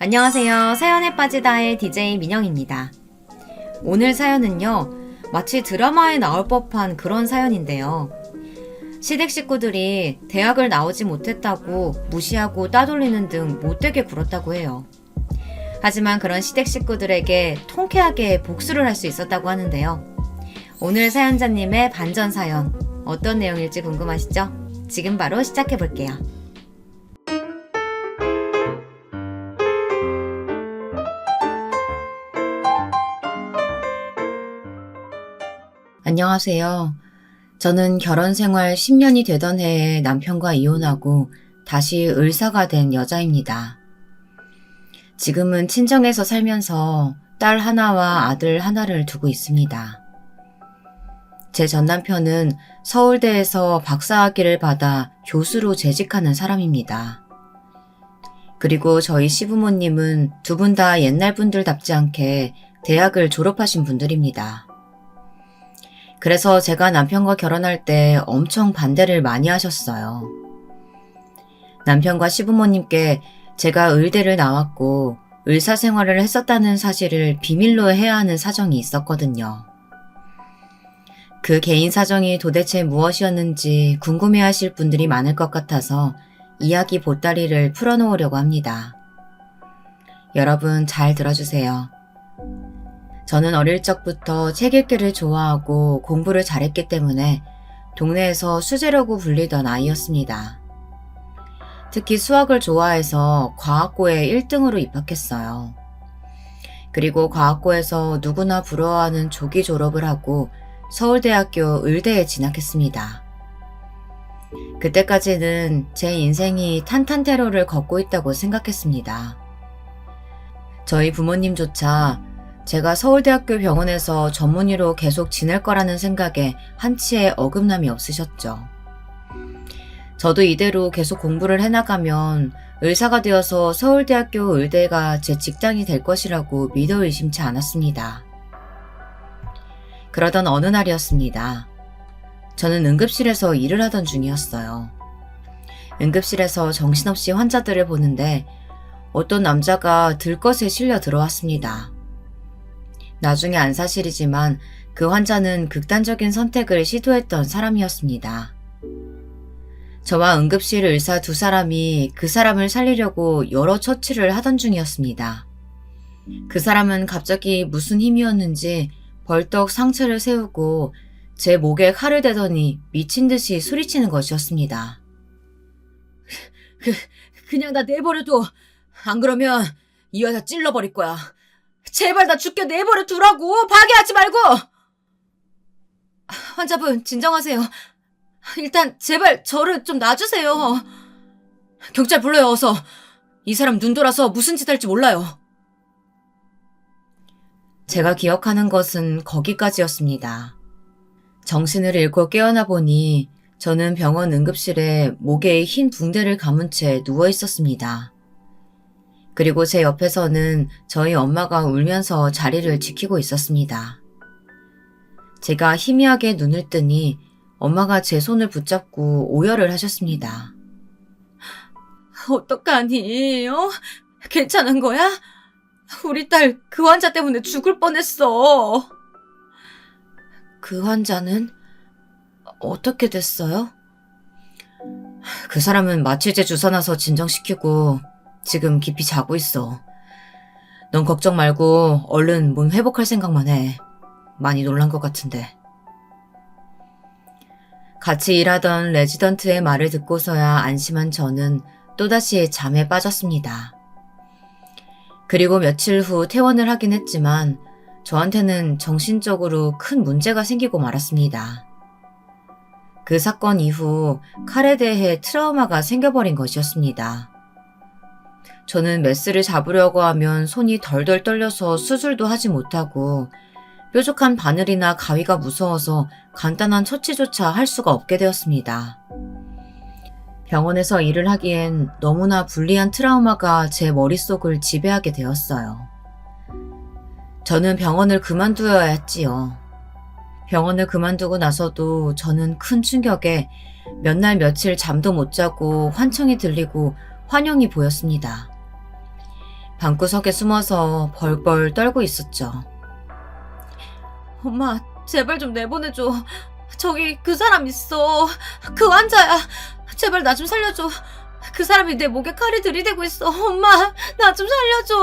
안녕하세요. 사연에 빠지다의 DJ 민영입니다. 오늘 사연은요, 마치 드라마에 나올 법한 그런 사연인데요. 시댁 식구들이 대학을 나오지 못했다고 무시하고 따돌리는 등 못되게 굴었다고 해요. 하지만 그런 시댁 식구들에게 통쾌하게 복수를 할 수 있었다고 하는데요. 오늘 사연자님의 반전 사연, 어떤 내용일지 궁금하시죠? 지금 바로 시작해볼게요. 안녕하세요. 저는 결혼 생활 10년이 되던 해에 남편과 이혼하고 다시 을사가 된 여자입니다. 지금은 친정에서 살면서 딸 하나와 아들 하나를 두고 있습니다. 제 전 남편은 서울대에서 박사학위를 받아 교수로 재직하는 사람입니다. 그리고 저희 시부모님은 두 분 다 옛날 분들답지 않게 대학을 졸업하신 분들입니다. 그래서 제가 남편과 결혼할 때 엄청 반대를 많이 하셨어요. 남편과 시부모님께 제가 의대를 나왔고 의사 생활을 했었다는 사실을 비밀로 해야 하는 사정이 있었거든요. 그 개인 사정이 도대체 무엇이었는지 궁금해하실 분들이 많을 것 같아서 이야기 보따리를 풀어놓으려고 합니다. 여러분 잘 들어주세요. 저는 어릴 적부터 책 읽기를 좋아하고 공부를 잘했기 때문에 동네에서 수재라고 불리던 아이였습니다. 특히 수학을 좋아해서 과학고에 1등으로 입학했어요. 그리고 과학고에서 누구나 부러워하는 조기 졸업을 하고 서울대학교 의대에 진학했습니다. 그때까지는 제 인생이 탄탄테로를 걷고 있다고 생각했습니다. 저희 부모님조차 제가 서울대학교 병원에서 전문의로 계속 지낼 거라는 생각에 한치의 어긋남이 없으셨죠. 저도 이대로 계속 공부를 해나가면 의사가 되어서 서울대학교 의대가 제 직장이 될 것이라고 믿어 의심치 않았습니다. 그러던 어느 날이었습니다. 저는 응급실에서 일을 하던 중이었어요. 응급실에서 정신없이 환자들을 보는데 어떤 남자가 들것에 실려 들어왔습니다. 나중에 안 사실이지만 그 환자는 극단적인 선택을 시도했던 사람이었습니다. 저와 응급실 의사 두 사람이 그 사람을 살리려고 여러 처치를 하던 중이었습니다. 그 사람은 갑자기 무슨 힘이었는지 벌떡 상체를 세우고 제 목에 칼을 대더니 미친 듯이 소리치는 것이었습니다. 그냥 나 내버려둬. 안 그러면 이 여자 찔러버릴 거야. 제발 나 죽게 내버려 두라고. 파괴하지 말고. 환자분 진정하세요. 일단 제발 저를 좀 놔주세요. 경찰 불러요 어서. 이 사람 눈 돌아서 무슨 짓 할지 몰라요. 제가 기억하는 것은 거기까지였습니다. 정신을 잃고 깨어나 보니 저는 병원 응급실에 목에 흰 붕대를 감은 채 누워 있었습니다. 그리고 제 옆에서는 저희 엄마가 울면서 자리를 지키고 있었습니다. 제가 희미하게 눈을 뜨니 엄마가 제 손을 붙잡고 오열을 하셨습니다. 어떡하니? 괜찮은 거야? 우리 딸 그 환자 때문에 죽을 뻔했어. 그 환자는 어떻게 됐어요? 그 사람은 마취제 주사 놔서 진정시키고 지금 깊이 자고 있어. 넌 걱정 말고 얼른 몸 회복할 생각만 해. 많이 놀란 것 같은데. 같이 일하던 레지던트의 말을 듣고서야 안심한 저는 또다시 잠에 빠졌습니다. 그리고 며칠 후 퇴원을 하긴 했지만 저한테는 정신적으로 큰 문제가 생기고 말았습니다. 그 사건 이후 칼에 대해 트라우마가 생겨버린 것이었습니다. 저는 메스를 잡으려고 하면 손이 덜덜 떨려서 수술도 하지 못하고 뾰족한 바늘이나 가위가 무서워서 간단한 처치조차 할 수가 없게 되었습니다. 병원에서 일을 하기엔 너무나 불리한 트라우마가 제 머릿속을 지배하게 되었어요. 저는 병원을 그만두어야 했지요. 병원을 그만두고 나서도 저는 큰 충격에 몇 날 며칠 잠도 못 자고 환청이 들리고 환영이 보였습니다. 방구석에 숨어서 벌벌 떨고 있었죠. 엄마, 제발 좀 내보내줘. 저기 그 사람 있어. 그 환자야. 제발 나 좀 살려줘. 그 사람이 내 목에 칼을 들이대고 있어. 엄마, 나 좀 살려줘.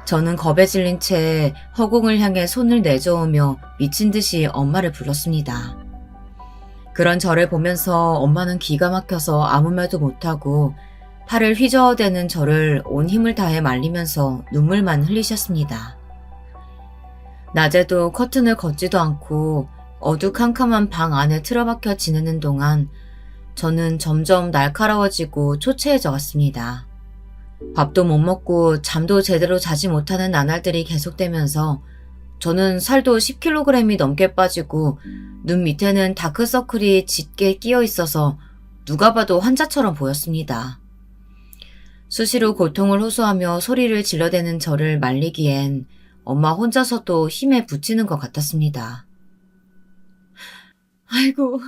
저는 겁에 질린 채 허공을 향해 손을 내저으며 미친 듯이 엄마를 불렀습니다. 그런 저를 보면서 엄마는 기가 막혀서 아무 말도 못하고 팔을 휘저어대는 저를 온 힘을 다해 말리면서 눈물만 흘리셨습니다. 낮에도 커튼을 걷지도 않고 어두캄캄한 방 안에 틀어박혀 지내는 동안 저는 점점 날카로워지고 초췌해져 갔습니다. 밥도 못 먹고 잠도 제대로 자지 못하는 나날들이 계속되면서 저는 살도 10kg이 넘게 빠지고 눈 밑에는 다크서클이 짙게 끼어 있어서 누가 봐도 환자처럼 보였습니다. 수시로 고통을 호소하며 소리를 질러대는 저를 말리기엔 엄마 혼자서도 힘에 부치는 것 같았습니다. 아이고,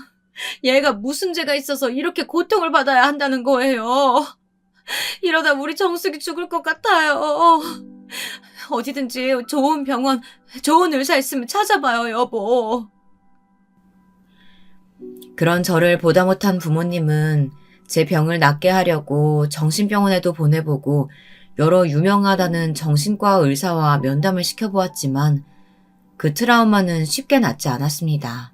얘가 무슨 죄가 있어서 이렇게 고통을 받아야 한다는 거예요. 이러다 우리 정숙이 죽을 것 같아요. 어디든지 좋은 병원, 좋은 의사 있으면 찾아봐요, 여보. 그런 저를 보다 못한 부모님은 제 병을 낫게 하려고 정신병원에도 보내보고 여러 유명하다는 정신과 의사와 면담을 시켜보았지만 그 트라우마는 쉽게 낫지 않았습니다.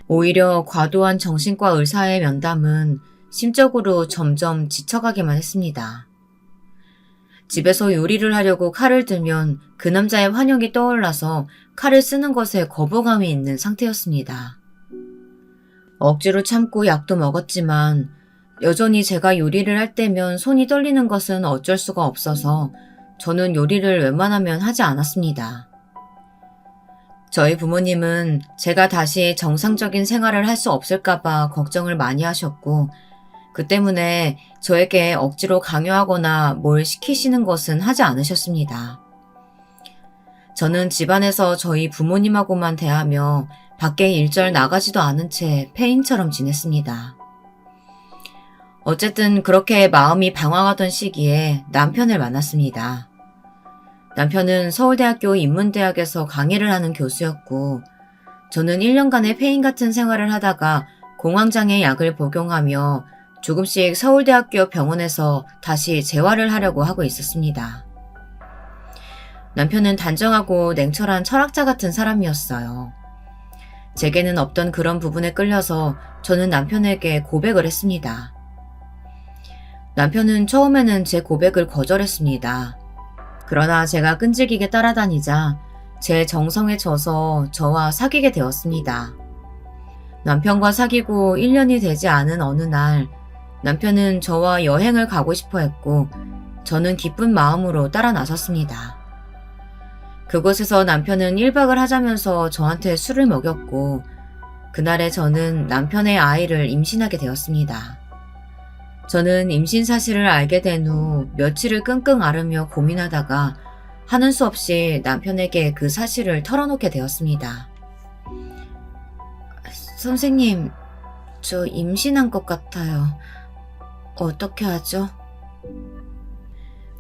오히려 과도한 정신과 의사의 면담은 심적으로 점점 지쳐가기만 했습니다. 집에서 요리를 하려고 칼을 들면 그 남자의 환영이 떠올라서 칼을 쓰는 것에 거부감이 있는 상태였습니다. 억지로 참고 약도 먹었지만 여전히 제가 요리를 할 때면 손이 떨리는 것은 어쩔 수가 없어서 저는 요리를 웬만하면 하지 않았습니다. 저희 부모님은 제가 다시 정상적인 생활을 할 수 없을까봐 걱정을 많이 하셨고 그 때문에 저에게 억지로 강요하거나 뭘 시키시는 것은 하지 않으셨습니다. 저는 집안에서 저희 부모님하고만 대하며 밖에 일절 나가지도 않은 채 폐인처럼 지냈습니다. 어쨌든 그렇게 마음이 방황하던 시기에 남편을 만났습니다. 남편은 서울대학교 인문대학에서 강의를 하는 교수였고 저는 1년간의 폐인 같은 생활을 하다가 공황장애 약을 복용하며 조금씩 서울대학교 병원에서 다시 재활을 하려고 하고 있었습니다. 남편은 단정하고 냉철한 철학자 같은 사람이었어요. 제게는 없던 그런 부분에 끌려서 저는 남편에게 고백을 했습니다. 남편은 처음에는 제 고백을 거절했습니다. 그러나 제가 끈질기게 따라다니자 제 정성에 져서 저와 사귀게 되었습니다. 남편과 사귀고 1년이 되지 않은 어느 날 남편은 저와 여행을 가고 싶어 했고 저는 기쁜 마음으로 따라 나섰습니다. 그곳에서 남편은 1박을 하자면서 저한테 술을 먹였고 그날에 저는 남편의 아이를 임신하게 되었습니다. 저는 임신 사실을 알게 된 후 며칠을 끙끙 앓으며 고민하다가 하는 수 없이 남편에게 그 사실을 털어놓게 되었습니다. 선생님, 저 임신한 것 같아요. 어떻게 하죠?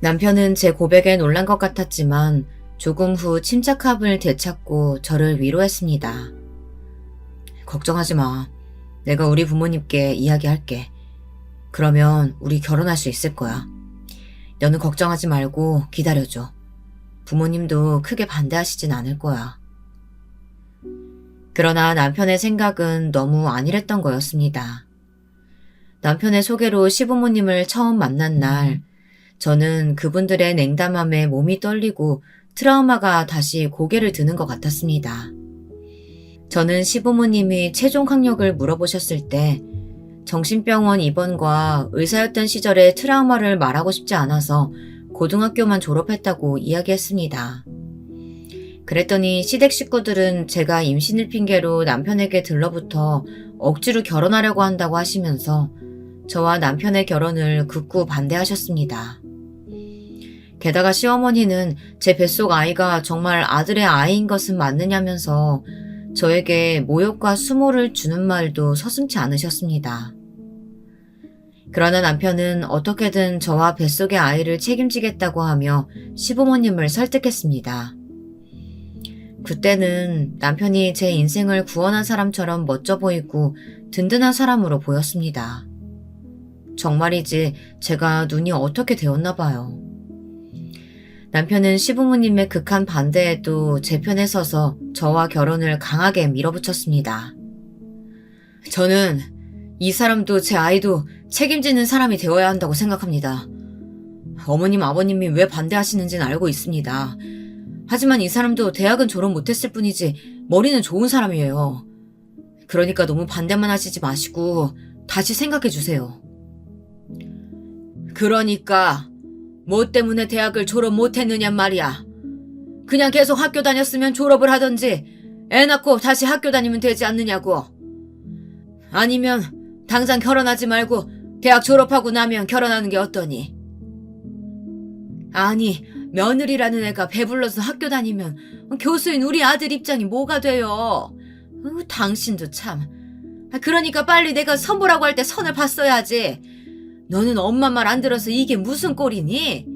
남편은 제 고백에 놀란 것 같았지만 조금 후 침착함을 되찾고 저를 위로했습니다. 걱정하지 마. 내가 우리 부모님께 이야기할게. 그러면 우리 결혼할 수 있을 거야. 너는 걱정하지 말고 기다려줘. 부모님도 크게 반대하시진 않을 거야. 그러나 남편의 생각은 너무 안일했던 거였습니다. 남편의 소개로 시부모님을 처음 만난 날, 저는 그분들의 냉담함에 몸이 떨리고 트라우마가 다시 고개를 드는 것 같았습니다. 저는 시부모님이 최종 학력을 물어보셨을 때 정신병원 입원과 의사였던 시절의 트라우마를 말하고 싶지 않아서 고등학교만 졸업했다고 이야기했습니다. 그랬더니 시댁 식구들은 제가 임신을 핑계로 남편에게 들러붙어 억지로 결혼하려고 한다고 하시면서 저와 남편의 결혼을 극구 반대하셨습니다. 게다가 시어머니는 제 뱃속 아이가 정말 아들의 아이인 것은 맞느냐면서 저에게 모욕과 수모를 주는 말도 서슴지 않으셨습니다. 그러나 남편은 어떻게든 저와 뱃속의 아이를 책임지겠다고 하며 시부모님을 설득했습니다. 그때는 남편이 제 인생을 구원한 사람처럼 멋져 보이고 든든한 사람으로 보였습니다. 정말이지 제가 눈이 어떻게 되었나 봐요. 남편은 시부모님의 극한 반대에도 제 편에 서서 저와 결혼을 강하게 밀어붙였습니다. 저는 이 사람도 제 아이도 책임지는 사람이 되어야 한다고 생각합니다. 어머님, 아버님이 왜 반대하시는지는 알고 있습니다. 하지만 이 사람도 대학은 졸업 못했을 뿐이지 머리는 좋은 사람이에요. 그러니까 너무 반대만 하시지 마시고 다시 생각해 주세요. 그러니까 뭐 때문에 대학을 졸업 못했느냔 말이야. 그냥 계속 학교 다녔으면 졸업을 하던지 애 낳고 다시 학교 다니면 되지 않느냐고. 아니면 당장 결혼하지 말고 대학 졸업하고 나면 결혼하는 게 어떠니? 아니, 며느리라는 애가 배불러서 학교 다니면 교수인 우리 아들 입장이 뭐가 돼요? 당신도 참. 그러니까 빨리 내가 선보라고 할 때 선을 봤어야지. 너는 엄마 말 안 들어서 이게 무슨 꼴이니?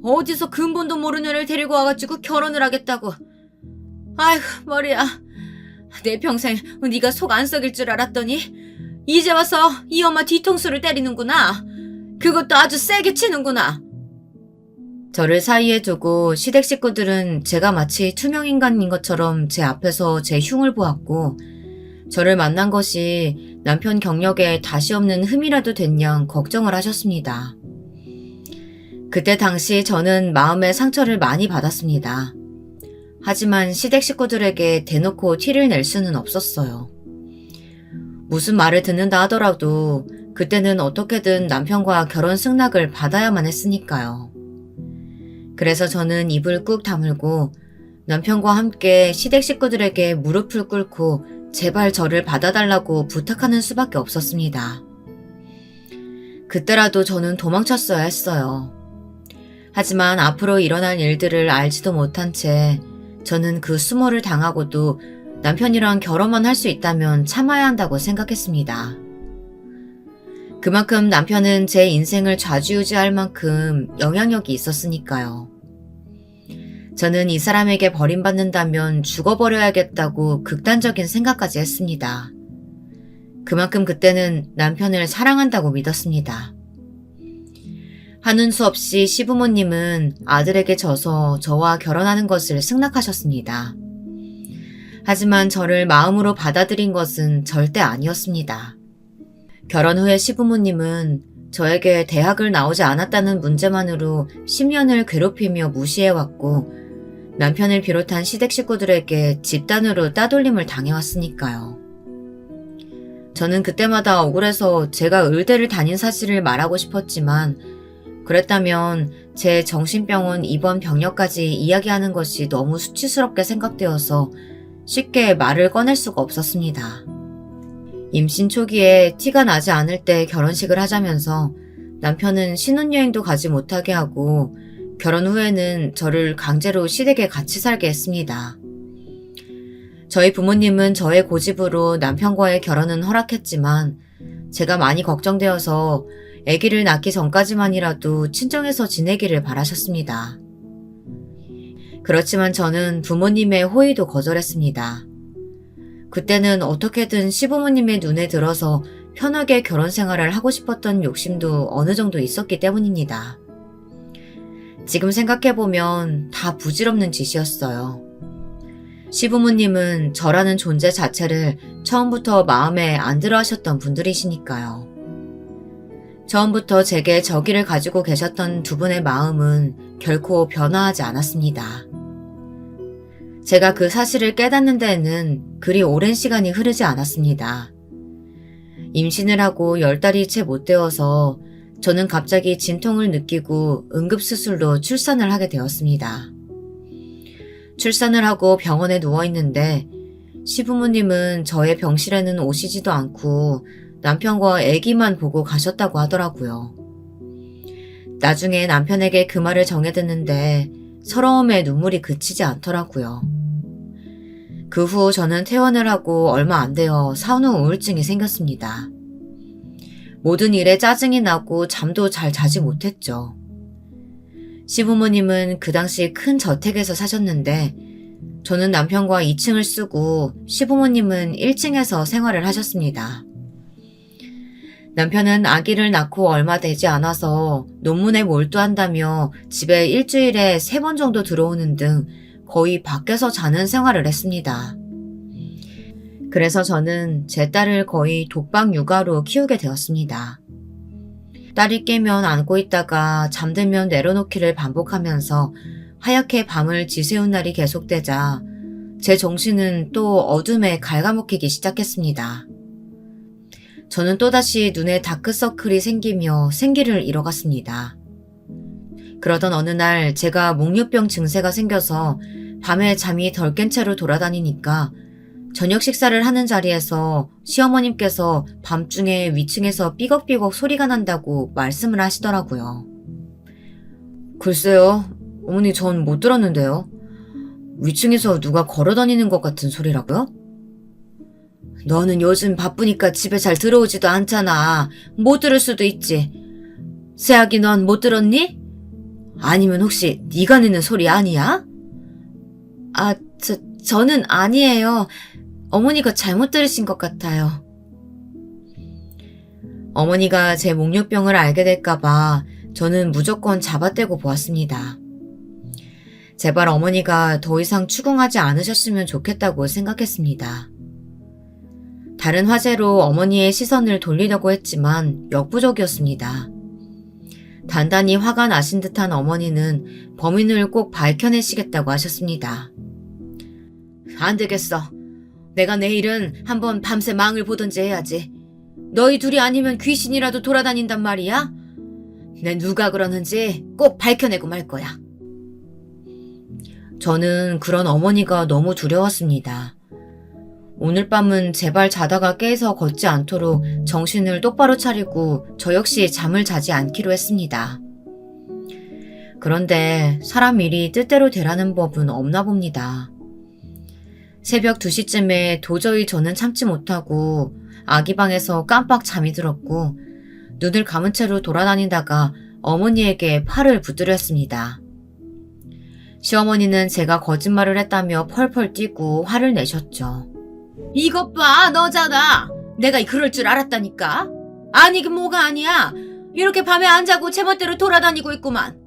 어디서 근본도 모르는 애를 데리고 와가지고 결혼을 하겠다고. 아이고 머리야. 내 평생 네가 속 안 썩일 줄 알았더니 이제 와서 이 엄마 뒤통수를 때리는구나. 그것도 아주 세게 치는구나. 저를 사이에 두고 시댁 식구들은 제가 마치 투명인간인 것처럼 제 앞에서 제 흉을 보았고 저를 만난 것이 남편 경력에 다시 없는 흠이라도 됐냐 걱정을 하셨습니다. 그때 당시 저는 마음의 상처를 많이 받았습니다. 하지만 시댁 식구들에게 대놓고 티를 낼 수는 없었어요. 무슨 말을 듣는다 하더라도 그때는 어떻게든 남편과 결혼 승낙을 받아야만 했으니까요. 그래서 저는 입을 꾹 다물고 남편과 함께 시댁 식구들에게 무릎을 꿇고 제발 저를 받아달라고 부탁하는 수밖에 없었습니다. 그때라도 저는 도망쳤어야 했어요. 하지만 앞으로 일어날 일들을 알지도 못한 채 저는 그 수모를 당하고도 남편이랑 결혼만 할 수 있다면 참아야 한다고 생각했습니다. 그만큼 남편은 제 인생을 좌지우지할 만큼 영향력이 있었으니까요. 저는 이 사람에게 버림받는다면 죽어버려야겠다고 극단적인 생각까지 했습니다. 그만큼 그때는 남편을 사랑한다고 믿었습니다. 하는 수 없이 시부모님은 아들에게 져서 저와 결혼하는 것을 승낙하셨습니다. 하지만 저를 마음으로 받아들인 것은 절대 아니었습니다. 결혼 후에 시부모님은 저에게 대학을 나오지 않았다는 문제만으로 10년을 괴롭히며 무시해왔고 남편을 비롯한 시댁 식구들에게 집단으로 따돌림을 당해왔으니까요. 저는 그때마다 억울해서 제가 의대를 다닌 사실을 말하고 싶었지만 그랬다면 제 정신병원 입원 병력까지 이야기하는 것이 너무 수치스럽게 생각되어서 쉽게 말을 꺼낼 수가 없었습니다. 임신 초기에 티가 나지 않을 때 결혼식을 하자면서 남편은 신혼여행도 가지 못하게 하고 결혼 후에는 저를 강제로 시댁에 같이 살게 했습니다. 저희 부모님은 저의 고집으로 남편과의 결혼은 허락했지만 제가 많이 걱정되어서 아기를 낳기 전까지만이라도 친정에서 지내기를 바라셨습니다. 그렇지만 저는 부모님의 호의도 거절했습니다. 그때는 어떻게든 시부모님의 눈에 들어서 편하게 결혼 생활을 하고 싶었던 욕심도 어느 정도 있었기 때문입니다. 지금 생각해보면 다 부질없는 짓이었어요. 시부모님은 저라는 존재 자체를 처음부터 마음에 안 들어 하셨던 분들이시니까요. 처음부터 제게 적의를 가지고 계셨던 두 분의 마음은 결코 변화하지 않았습니다. 제가 그 사실을 깨닫는 데에는 그리 오랜 시간이 흐르지 않았습니다. 임신을 하고 10달이 채 못 되어서 저는 갑자기 진통을 느끼고 응급수술로 출산을 하게 되었습니다. 출산을 하고 병원에 누워있는데 시부모님은 저의 병실에는 오시지도 않고 남편과 아기만 보고 가셨다고 하더라고요. 나중에 남편에게 그 말을 전해 듣는데 서러움에 눈물이 그치지 않더라고요. 그 후 저는 퇴원을 하고 얼마 안 되어 산후 우울증이 생겼습니다. 모든 일에 짜증이 나고 잠도 잘 자지 못했죠. 시부모님은 그 당시 큰 저택에서 사셨는데 저는 남편과 2층을 쓰고 시부모님은 1층에서 생활을 하셨습니다. 남편은 아기를 낳고 얼마 되지 않아서 논문에 몰두한다며 집에 일주일에 3번 정도 들어오는 등 거의 밖에서 자는 생활을 했습니다. 그래서 저는 제 딸을 거의 독박 육아로 키우게 되었습니다. 딸이 깨면 안고 있다가 잠들면 내려놓기를 반복하면서 하얗게 밤을 지새운 날이 계속되자 제 정신은 또 어둠에 갉아먹히기 시작했습니다. 저는 또다시 눈에 다크서클이 생기며 생기를 잃어갔습니다. 그러던 어느 날 제가 목류병 증세가 생겨서 밤에 잠이 덜 깬 채로 돌아다니니까 저녁 식사를 하는 자리에서 시어머님께서 밤중에 위층에서 삐걱삐걱 소리가 난다고 말씀을 하시더라고요. 글쎄요, 어머니 전 못 들었는데요. 위층에서 누가 걸어다니는 것 같은 소리라고요? 너는 요즘 바쁘니까 집에 잘 들어오지도 않잖아. 못 들을 수도 있지. 새아기 넌 못 들었니? 아니면 혹시 네가 내는 소리 아니야? 저는 아니에요. 어머니가 잘못 들으신 것 같아요. 어머니가 제 목류병을 알게 될까봐 저는 무조건 잡아떼고 보았습니다. 제발 어머니가 더 이상 추궁하지 않으셨으면 좋겠다고 생각했습니다. 다른 화제로 어머니의 시선을 돌리려고 했지만 역부족이었습니다. 단단히 화가 나신 듯한 어머니는 범인을 꼭 밝혀내시겠다고 하셨습니다. 안 되겠어. 내가 내일은 한번 밤새 망을 보던지 해야지. 너희 둘이 아니면 귀신이라도 돌아다닌단 말이야? 내 누가 그러는지 꼭 밝혀내고 말 거야. 저는 그런 어머니가 너무 두려웠습니다. 오늘 밤은 제발 자다가 깨서 걷지 않도록 정신을 똑바로 차리고 저 역시 잠을 자지 않기로 했습니다. 그런데 사람 일이 뜻대로 되라는 법은 없나 봅니다. 새벽 2시쯤에 도저히 저는 참지 못하고 아기 방에서 깜빡 잠이 들었고 눈을 감은 채로 돌아다니다가 어머니에게 팔을 붙들였습니다. 시어머니는 제가 거짓말을 했다며 펄펄 뛰고 화를 내셨죠. 이것 봐, 너잖아. 내가 그럴 줄 알았다니까. 아니, 그 뭐가 아니야. 이렇게 밤에 안 자고 제멋대로 돌아다니고 있구만.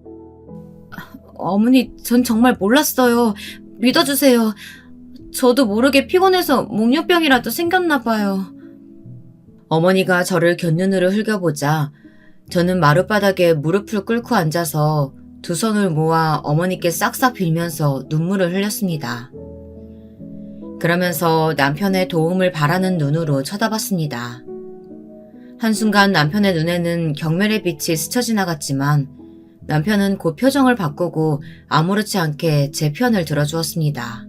어머니, 전 정말 몰랐어요. 믿어주세요. 저도 모르게 피곤해서 목류병이라도 생겼나 봐요. 어머니가 저를 곁눈으로 흘겨보자 저는 마룻바닥에 무릎을 꿇고 앉아서 두 손을 모아 어머니께 싹싹 빌면서 눈물을 흘렸습니다. 그러면서 남편의 도움을 바라는 눈으로 쳐다봤습니다. 한순간 남편의 눈에는 경멸의 빛이 스쳐 지나갔지만 남편은 곧 표정을 바꾸고 아무렇지 않게 제 편을 들어주었습니다.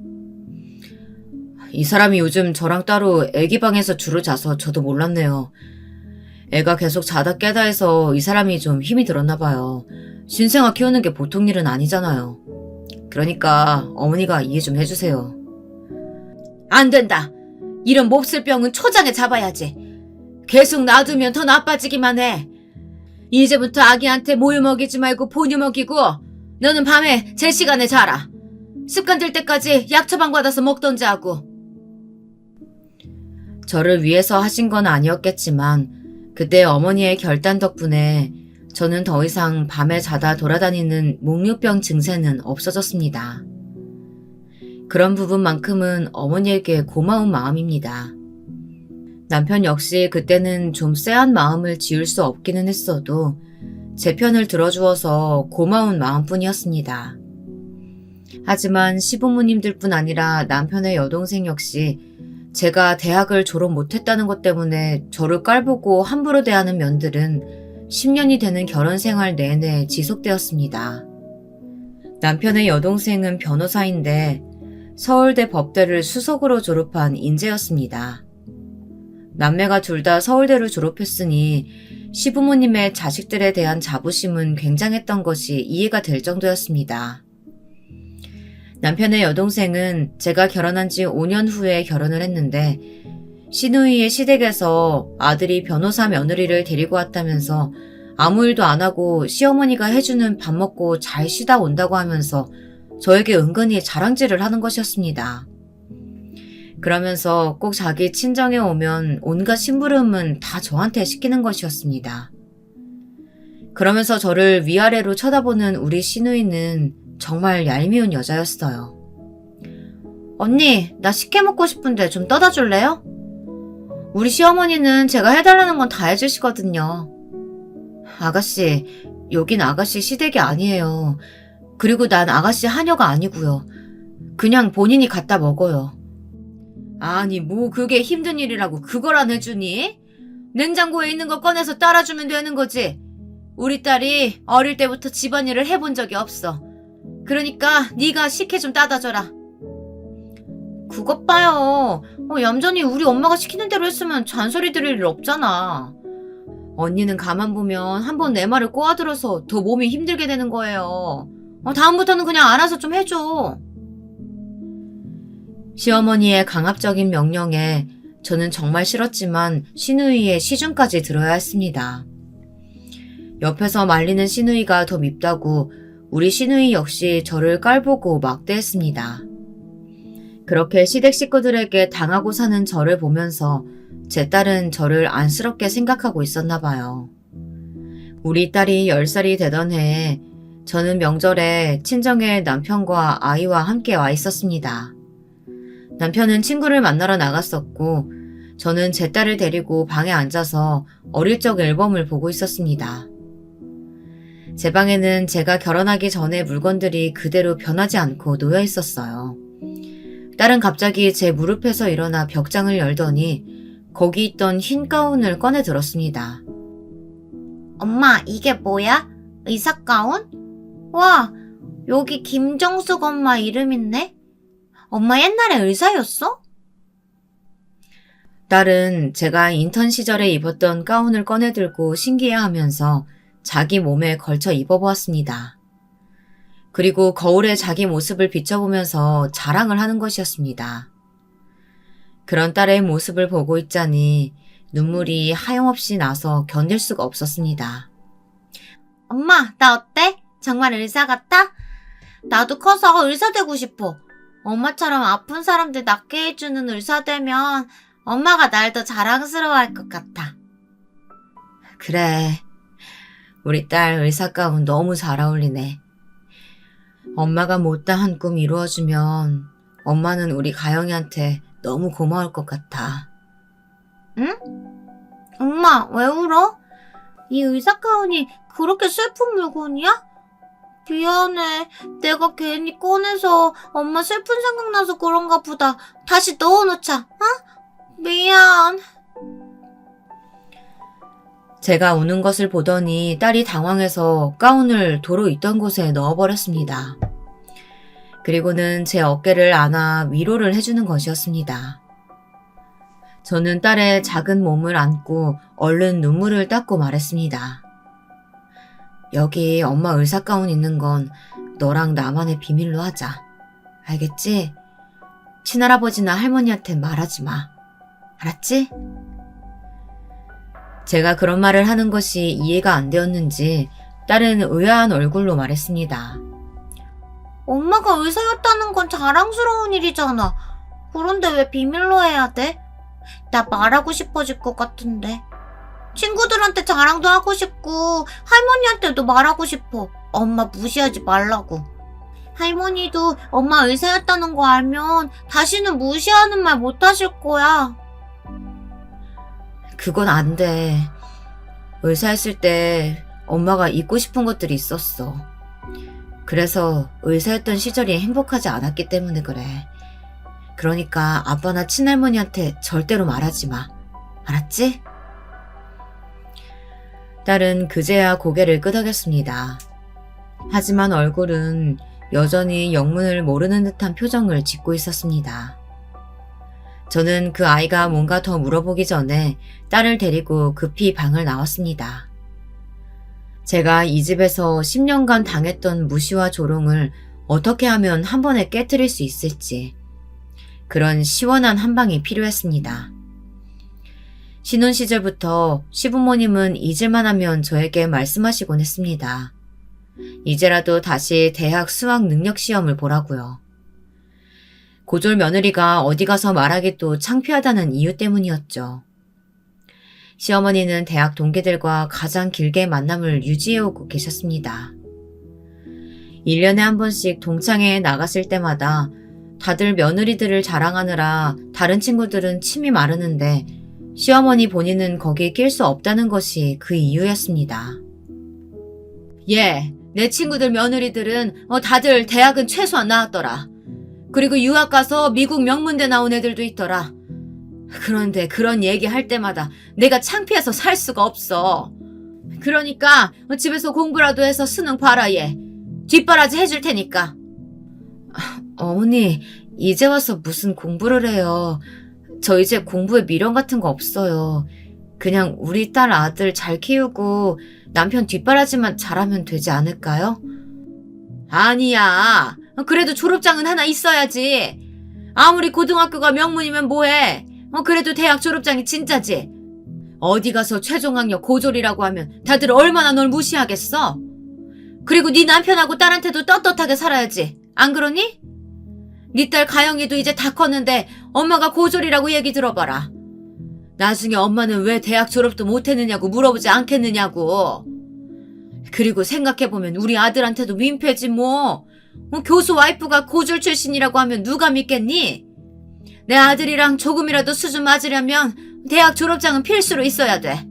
이 사람이 요즘 저랑 따로 애기 방에서 주로 자서 저도 몰랐네요. 애가 계속 자다 깨다 해서 이 사람이 좀 힘이 들었나 봐요. 신생아 키우는 게 보통 일은 아니잖아요. 그러니까 어머니가 이해 좀 해주세요. 안 된다. 이런 몹쓸 병은 초장에 잡아야지. 계속 놔두면 더 나빠지기만 해. 이제부터 아기한테 모유 먹이지 말고 본유 먹이고 너는 밤에 제 시간에 자라. 습관 들 때까지 약 처방 받아서 먹던지 하고. 저를 위해서 하신 건 아니었겠지만 그때 어머니의 결단 덕분에 저는 더 이상 밤에 자다 돌아다니는 목류병 증세는 없어졌습니다. 그런 부분만큼은 어머니에게 고마운 마음입니다. 남편 역시 그때는 좀 쎄한 마음을 지울 수 없기는 했어도 제 편을 들어주어서 고마운 마음뿐이었습니다. 하지만 시부모님들뿐 아니라 남편의 여동생 역시 제가 대학을 졸업 못했다는 것 때문에 저를 깔보고 함부로 대하는 면들은 10년이 되는 결혼 생활 내내 지속되었습니다. 남편의 여동생은 변호사인데 서울대 법대를 수석으로 졸업한 인재였습니다. 남매가 둘 다 서울대를 졸업했으니 시부모님의 자식들에 대한 자부심은 굉장했던 것이 이해가 될 정도였습니다. 남편의 여동생은 제가 결혼한 지 5년 후에 결혼을 했는데 시누이의 시댁에서 아들이 변호사 며느리를 데리고 왔다면서 아무 일도 안 하고 시어머니가 해주는 밥 먹고 잘 쉬다 온다고 하면서 저에게 은근히 자랑질을 하는 것이었습니다. 그러면서 꼭 자기 친정에 오면 온갖 심부름은 다 저한테 시키는 것이었습니다. 그러면서 저를 위아래로 쳐다보는 우리 시누이는 정말 얄미운 여자였어요. 언니, 나 식혜 먹고 싶은데 좀 떠다 줄래요? 우리 시어머니는 제가 해달라는 건 다 해주시거든요. 아가씨, 여긴 아가씨 시댁이 아니에요. 그리고 난 아가씨 하녀가 아니고요. 그냥 본인이 갖다 먹어요. 아니, 뭐 그게 힘든 일이라고 그걸 안 해주니? 냉장고에 있는 거 꺼내서 따라주면 되는 거지. 우리 딸이 어릴 때부터 집안일을 해본 적이 없어. 그러니까 네가 식혜 좀 따다 줘라. 그것 봐요. 얌전히 우리 엄마가 시키는 대로 했으면 잔소리 들을 일 없잖아. 언니는 가만 보면 한번 내 말을 꼬아들어서 더 몸이 힘들게 되는 거예요. 다음부터는 그냥 알아서 좀 해줘. 시어머니의 강압적인 명령에 저는 정말 싫었지만 시누이의 시중까지 들어야 했습니다. 옆에서 말리는 시누이가 더 밉다고 우리 시누이 역시 저를 깔보고 막대했습니다. 그렇게 시댁 식구들에게 당하고 사는 저를 보면서 제 딸은 저를 안쓰럽게 생각하고 있었나 봐요. 우리 딸이 10살이 되던 해에 저는 명절에 친정에 남편과 아이와 함께 와 있었습니다. 남편은 친구를 만나러 나갔었고 저는 제 딸을 데리고 방에 앉아서 어릴 적 앨범을 보고 있었습니다. 제 방에는 제가 결혼하기 전에 물건들이 그대로 변하지 않고 놓여 있었어요. 딸은 갑자기 제 무릎에서 일어나 벽장을 열더니 거기 있던 흰 가운을 꺼내 들었습니다. 엄마, 이게 뭐야? 의사 가운? 와, 여기 김정숙 엄마 이름 있네? 엄마 옛날에 의사였어? 딸은 제가 인턴 시절에 입었던 가운을 꺼내 들고 신기해하면서 자기 몸에 걸쳐 입어보았습니다. 그리고 거울에 자기 모습을 비춰보면서 자랑을 하는 것이었습니다. 그런 딸의 모습을 보고 있자니 눈물이 하염없이 나서 견딜 수가 없었습니다. 엄마, 나 어때? 정말 의사 같아? 나도 커서 의사 되고 싶어. 엄마처럼 아픈 사람들 낫게 해주는 의사 되면 엄마가 날 더 자랑스러워할 것 같아. 그래, 우리 딸 의사 가운 너무 잘 어울리네. 엄마가 못다한 꿈 이루어주면 엄마는 우리 가영이한테 너무 고마울 것 같아. 응? 엄마, 왜 울어? 이 의사 가운이 그렇게 슬픈 물건이야? 미안해. 내가 괜히 꺼내서 엄마 슬픈 생각나서 그런가 보다. 다시 넣어놓자, 어? 미안. 제가 우는 것을 보더니 딸이 당황해서 가운을 도로 있던 곳에 넣어버렸습니다. 그리고는 제 어깨를 안아 위로를 해주는 것이었습니다. 저는 딸의 작은 몸을 안고 얼른 눈물을 닦고 말했습니다. 여기 엄마 의사 가운 있는 건 너랑 나만의 비밀로 하자. 알겠지? 친할아버지나 할머니한테 말하지 마. 알았지? 제가 그런 말을 하는 것이 이해가 안 되었는지 딸은 의아한 얼굴로 말했습니다. 엄마가 의사였다는 건 자랑스러운 일이잖아. 그런데 왜 비밀로 해야 돼? 나 말하고 싶어질 것 같은데. 친구들한테 자랑도 하고 싶고 할머니한테도 말하고 싶어. 엄마 무시하지 말라고. 할머니도 엄마 의사였다는 거 알면 다시는 무시하는 말 못하실 거야. 그건 안 돼. 의사였을 때 엄마가 잊고 싶은 것들이 있었어. 그래서 의사였던 시절이 행복하지 않았기 때문에 그래. 그러니까 아빠나 친할머니한테 절대로 말하지 마. 알았지? 딸은 그제야 고개를 끄덕였습니다. 하지만 얼굴은 여전히 영문을 모르는 듯한 표정을 짓고 있었습니다. 저는 그 아이가 뭔가 더 물어보기 전에 딸을 데리고 급히 방을 나왔습니다. 제가 이 집에서 10년간 당했던 무시와 조롱을 어떻게 하면 한 번에 깨트릴 수 있을지 그런 시원한 한 방이 필요했습니다. 신혼 시절부터 시부모님은 잊을만 하면 저에게 말씀하시곤 했습니다. 이제라도 다시 대학 수학 능력 시험을 보라고요. 고졸 며느리가 어디 가서 말하기도 창피하다는 이유 때문이었죠. 시어머니는 대학 동기들과 가장 길게 만남을 유지해오고 계셨습니다. 1년에 한 번씩 동창회에 나갔을 때마다 다들 며느리들을 자랑하느라 다른 친구들은 침이 마르는데 시어머니 본인은 거기에 낄 수 없다는 것이 그 이유였습니다. 예, 내 친구들 며느리들은 다들 대학은 최소한 나왔더라. 그리고 유학 가서 미국 명문대 나온 애들도 있더라. 그런데 그런 얘기 할 때마다 내가 창피해서 살 수가 없어. 그러니까 집에서 공부라도 해서 수능 봐라 얘. 뒷바라지 해줄 테니까. 어머니, 이제 와서 무슨 공부를 해요. 저 이제 공부에 미련 같은 거 없어요. 그냥 우리 딸 아들 잘 키우고 남편 뒷바라지만 잘하면 되지 않을까요? 아니야. 그래도 졸업장은 하나 있어야지. 아무리 고등학교가 명문이면 뭐해. 그래도 대학 졸업장이 진짜지. 어디 가서 최종학력 고졸이라고 하면 다들 얼마나 널 무시하겠어? 그리고 네 남편하고 딸한테도 떳떳하게 살아야지. 안 그러니? 네 딸 가영이도 이제 다 컸는데 엄마가 고졸이라고 얘기 들어봐라. 나중에 엄마는 왜 대학 졸업도 못했느냐고 물어보지 않겠느냐고. 그리고 생각해보면 우리 아들한테도 민폐지 뭐. 교수 와이프가 고졸 출신이라고 하면 누가 믿겠니? 내 아들이랑 조금이라도 수준 맞으려면 대학 졸업장은 필수로 있어야 돼.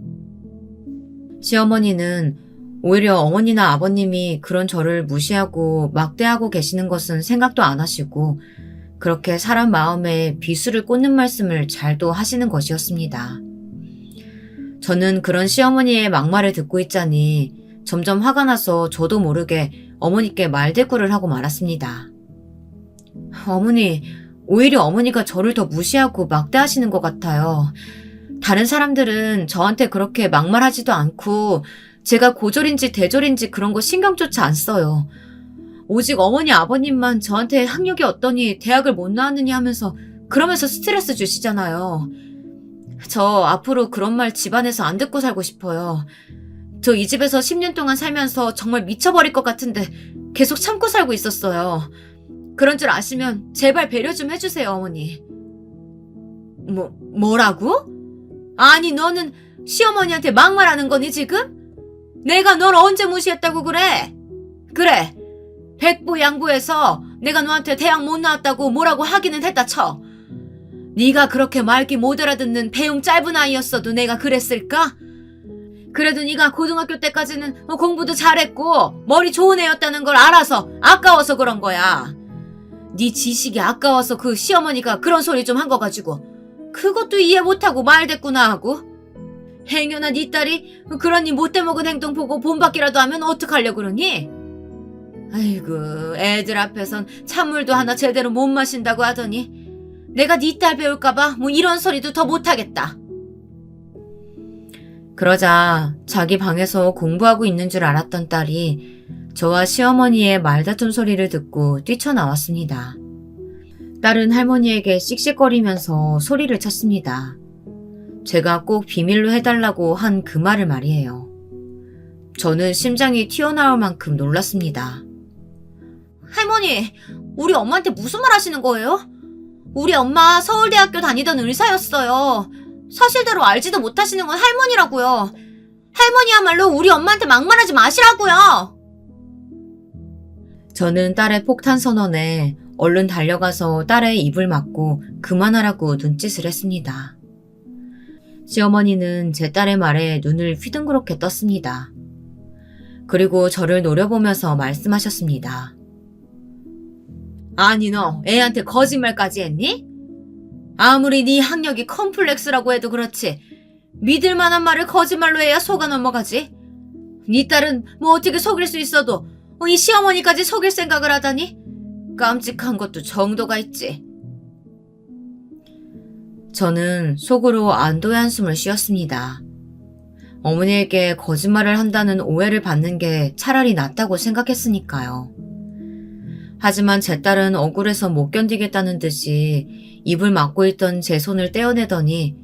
시어머니는 오히려 어머니나 아버님이 그런 저를 무시하고 막대하고 계시는 것은 생각도 안 하시고 그렇게 사람 마음에 비수를 꽂는 말씀을 잘도 하시는 것이었습니다. 저는 그런 시어머니의 막말을 듣고 있자니 점점 화가 나서 저도 모르게 어머니께 말대꾸를 하고 말았습니다. 어머니, 오히려 어머니가 저를 더 무시하고 막대하시는 것 같아요. 다른 사람들은 저한테 그렇게 막말하지도 않고 제가 고졸인지 대졸인지 그런 거 신경조차 안 써요. 오직 어머니 아버님만 저한테 학력이 어떠니 대학을 못 나왔느냐 하면서 그러면서 스트레스 주시잖아요. 저 앞으로 그런 말 집안에서 안 듣고 살고 싶어요. 저 이 집에서 10년 동안 살면서 정말 미쳐버릴 것 같은데 계속 참고 살고 있었어요. 그런 줄 아시면 제발 배려 좀 해주세요, 어머니. 뭐라고? 아니, 너는 시어머니한테 막말하는 거니, 지금? 내가 널 언제 무시했다고 그래? 그래, 백보양보해서 내가 너한테 대학 못 나왔다고 뭐라고 하기는 했다 쳐. 네가 그렇게 말귀 못 알아듣는 배움 짧은 아이였어도 내가 그랬을까? 그래도 네가 고등학교 때까지는 공부도 잘했고 머리 좋은 애였다는 걸 알아서 아까워서 그런 거야. 네 지식이 아까워서 그 시어머니가 그런 소리 좀 한 거 가지고 그것도 이해 못하고 말댔구나 하고. 행여나 네 딸이 그런 네 못돼먹은 행동 보고 본받기라도 하면 어떡하려고 그러니? 아이고, 애들 앞에선 찬물도 하나 제대로 못 마신다고 하더니 내가 네 딸 배울까봐 뭐 이런 소리도 더 못하겠다. 그러자 자기 방에서 공부하고 있는 줄 알았던 딸이 저와 시어머니의 말다툼 소리를 듣고 뛰쳐나왔습니다. 딸은 할머니에게 씩씩거리면서 소리를 쳤습니다. 제가 꼭 비밀로 해달라고 한 그 말을 말이에요. 저는 심장이 튀어나올 만큼 놀랐습니다. 할머니, 우리 엄마한테 무슨 말 하시는 거예요? 우리 엄마 서울대학교 다니던 의사였어요. 사실대로 알지도 못하시는 건 할머니라고요. 할머니야말로 우리 엄마한테 막말하지 마시라고요. 저는 딸의 폭탄 선언에 얼른 달려가서 딸의 입을 막고 그만하라고 눈짓을 했습니다. 시어머니는 제 딸의 말에 눈을 휘둥그렇게 떴습니다. 그리고 저를 노려보면서 말씀하셨습니다. 아니, 너 애한테 거짓말까지 했니? 아무리 네 학력이 컴플렉스라고 해도 그렇지 믿을 만한 말을 거짓말로 해야 속아 넘어가지. 네 딸은 뭐 어떻게 속일 수 있어도 이 시어머니까지 속일 생각을 하다니 깜찍한 것도 정도가 있지. 저는 속으로 안도의 한숨을 쉬었습니다. 어머니에게 거짓말을 한다는 오해를 받는 게 차라리 낫다고 생각했으니까요. 하지만 제 딸은 억울해서 못 견디겠다는 듯이 입을 막고 있던 제 손을 떼어내더니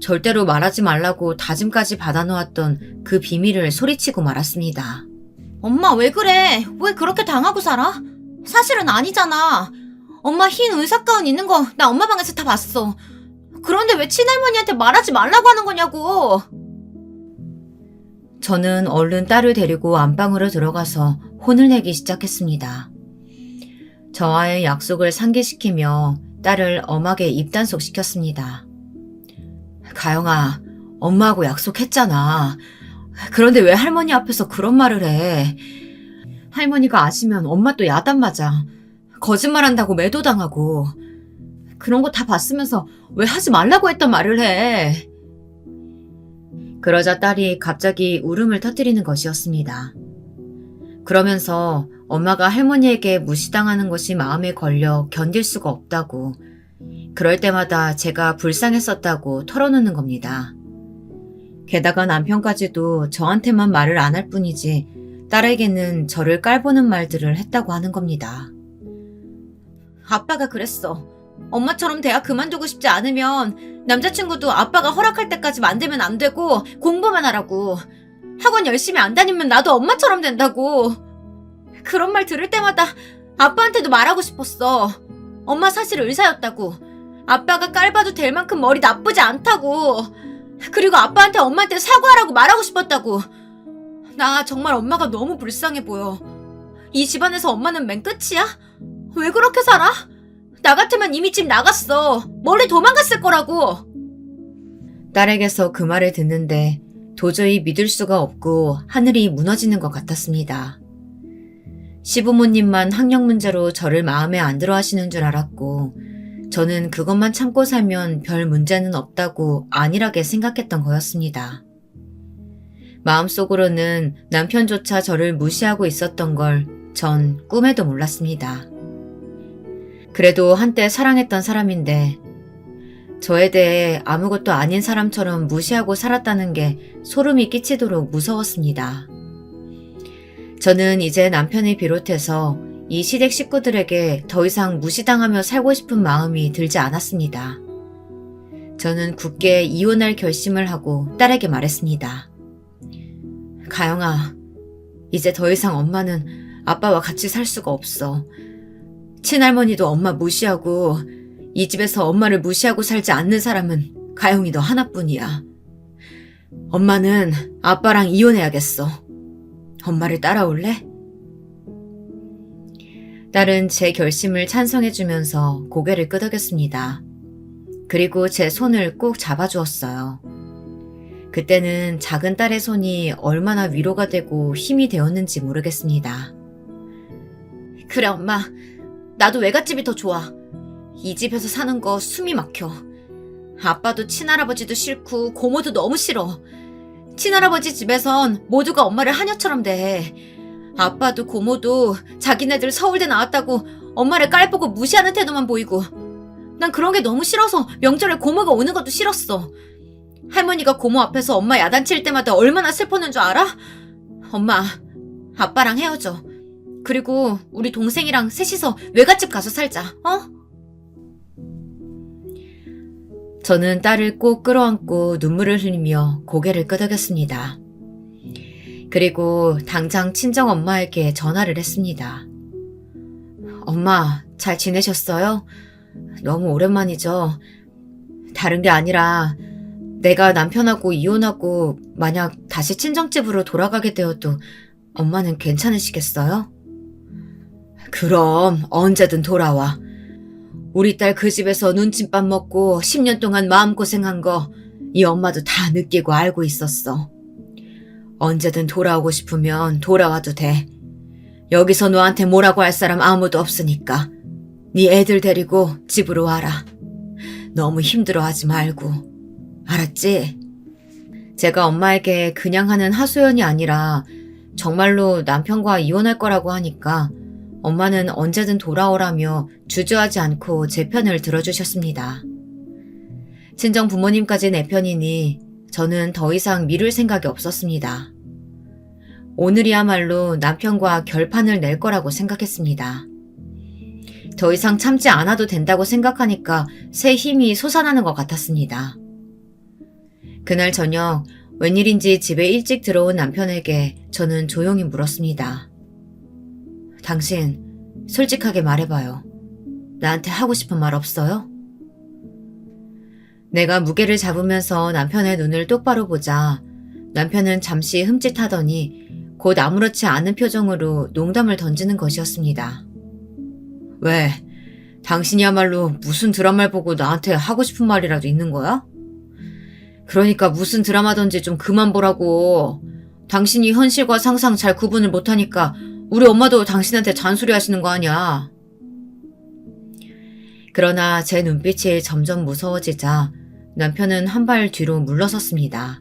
절대로 말하지 말라고 다짐까지 받아놓았던 그 비밀을 소리치고 말았습니다. 엄마 왜 그래? 왜 그렇게 당하고 살아? 사실은 아니잖아. 엄마 흰 의사가운 있는 거 나 엄마 방에서 다 봤어. 그런데 왜 친할머니한테 말하지 말라고 하는 거냐고. 저는 얼른 딸을 데리고 안방으로 들어가서 혼을 내기 시작했습니다. 저와의 약속을 상기시키며 딸을 엄하게 입단속시켰습니다. 가영아, 엄마하고 약속했잖아. 그런데 왜 할머니 앞에서 그런 말을 해? 할머니가 아시면 엄마 또 야단 맞아. 거짓말한다고 매도당하고. 그런 거 다 봤으면서 왜 하지 말라고 했던 말을 해? 그러자 딸이 갑자기 울음을 터뜨리는 것이었습니다. 그러면서 엄마가 할머니에게 무시당하는 것이 마음에 걸려 견딜 수가 없다고, 그럴 때마다 제가 불쌍했었다고 털어놓는 겁니다. 게다가 남편까지도 저한테만 말을 안 할 뿐이지 딸에게는 저를 깔보는 말들을 했다고 하는 겁니다. 아빠가 그랬어. 엄마처럼 대학 그만두고 싶지 않으면 남자친구도 아빠가 허락할 때까지 만들면 안 되고 공부만 하라고. 학원 열심히 안 다니면 나도 엄마처럼 된다고. 그런 말 들을 때마다 아빠한테도 말하고 싶었어. 엄마 사실 의사였다고. 아빠가 깔봐도 될 만큼 머리 나쁘지 않다고. 그리고 아빠한테 엄마한테 사과하라고 말하고 싶었다고. 나 정말 엄마가 너무 불쌍해 보여. 이 집안에서 엄마는 맨 끝이야? 왜 그렇게 살아? 나 같으면 이미 집 나갔어. 멀리 도망갔을 거라고. 딸에게서 그 말을 듣는데 도저히 믿을 수가 없고 하늘이 무너지는 것 같았습니다. 시부모님만 학력 문제로 저를 마음에 안 들어 하시는 줄 알았고, 저는 그것만 참고 살면 별 문제는 없다고 안일하게 생각했던 거였습니다. 마음속으로는 남편조차 저를 무시하고 있었던 걸 전 꿈에도 몰랐습니다. 그래도 한때 사랑했던 사람인데 저에 대해 아무것도 아닌 사람처럼 무시하고 살았다는 게 소름이 끼치도록 무서웠습니다. 저는 이제 남편을 비롯해서 이 시댁 식구들에게 더 이상 무시당하며 살고 싶은 마음이 들지 않았습니다. 저는 굳게 이혼할 결심을 하고 딸에게 말했습니다. 가영아, 이제 더 이상 엄마는 아빠와 같이 살 수가 없어. 친할머니도 엄마 무시하고 이 집에서 엄마를 무시하고 살지 않는 사람은 가영이 너 하나뿐이야. 엄마는 아빠랑 이혼해야겠어. 엄마를 따라올래? 딸은 제 결심을 찬성해주면서 고개를 끄덕였습니다. 그리고 제 손을 꼭 잡아주었어요. 그때는 작은 딸의 손이 얼마나 위로가 되고 힘이 되었는지 모르겠습니다. 그래 엄마, 나도 외갓집이 더 좋아. 이 집에서 사는 거 숨이 막혀. 아빠도 친할아버지도 싫고 고모도 너무 싫어. 친할아버지 집에선 모두가 엄마를 하녀처럼 대해. 아빠도 고모도 자기네들 서울대 나왔다고 엄마를 깔보고 무시하는 태도만 보이고. 난 그런 게 너무 싫어서 명절에 고모가 오는 것도 싫었어. 할머니가 고모 앞에서 엄마 야단칠 때마다 얼마나 슬펐는 줄 알아? 엄마, 아빠랑 헤어져. 그리고 우리 동생이랑 셋이서 외갓집 가서 살자, 어? 저는 딸을 꼭 끌어안고 눈물을 흘리며 고개를 끄덕였습니다. 그리고 당장 친정엄마에게 전화를 했습니다. 엄마, 잘 지내셨어요? 너무 오랜만이죠? 다른 게 아니라 내가 남편하고 이혼하고 만약 다시 친정집으로 돌아가게 되어도 엄마는 괜찮으시겠어요? 그럼 언제든 돌아와. 우리 딸 그 집에서 눈칫밥 먹고 10년 동안 마음고생한 거 이 엄마도 다 느끼고 알고 있었어. 언제든 돌아오고 싶으면 돌아와도 돼. 여기서 너한테 뭐라고 할 사람 아무도 없으니까 네 애들 데리고 집으로 와라. 너무 힘들어하지 말고. 알았지? 제가 엄마에게 그냥 하는 하소연이 아니라 정말로 남편과 이혼할 거라고 하니까 엄마는 언제든 돌아오라며 주저하지 않고 제 편을 들어주셨습니다. 친정 부모님까지 내 편이니 저는 더 이상 미룰 생각이 없었습니다. 오늘이야말로 남편과 결판을 낼 거라고 생각했습니다. 더 이상 참지 않아도 된다고 생각하니까 새 힘이 솟아나는 것 같았습니다. 그날 저녁 웬일인지 집에 일찍 들어온 남편에게 저는 조용히 물었습니다. 당신 솔직하게 말해봐요. 나한테 하고 싶은 말 없어요? 내가 무게를 잡으면서 남편의 눈을 똑바로 보자 남편은 잠시 흠칫하더니 곧 아무렇지 않은 표정으로 농담을 던지는 것이었습니다. 왜? 당신이야말로 무슨 드라마를 보고 나한테 하고 싶은 말이라도 있는 거야? 그러니까 무슨 드라마든지 좀 그만 보라고. 당신이 현실과 상상 잘 구분을 못하니까 우리 엄마도 당신한테 잔소리 하시는 거 아니야. 그러나 제 눈빛이 점점 무서워지자 남편은 한 발 뒤로 물러섰습니다.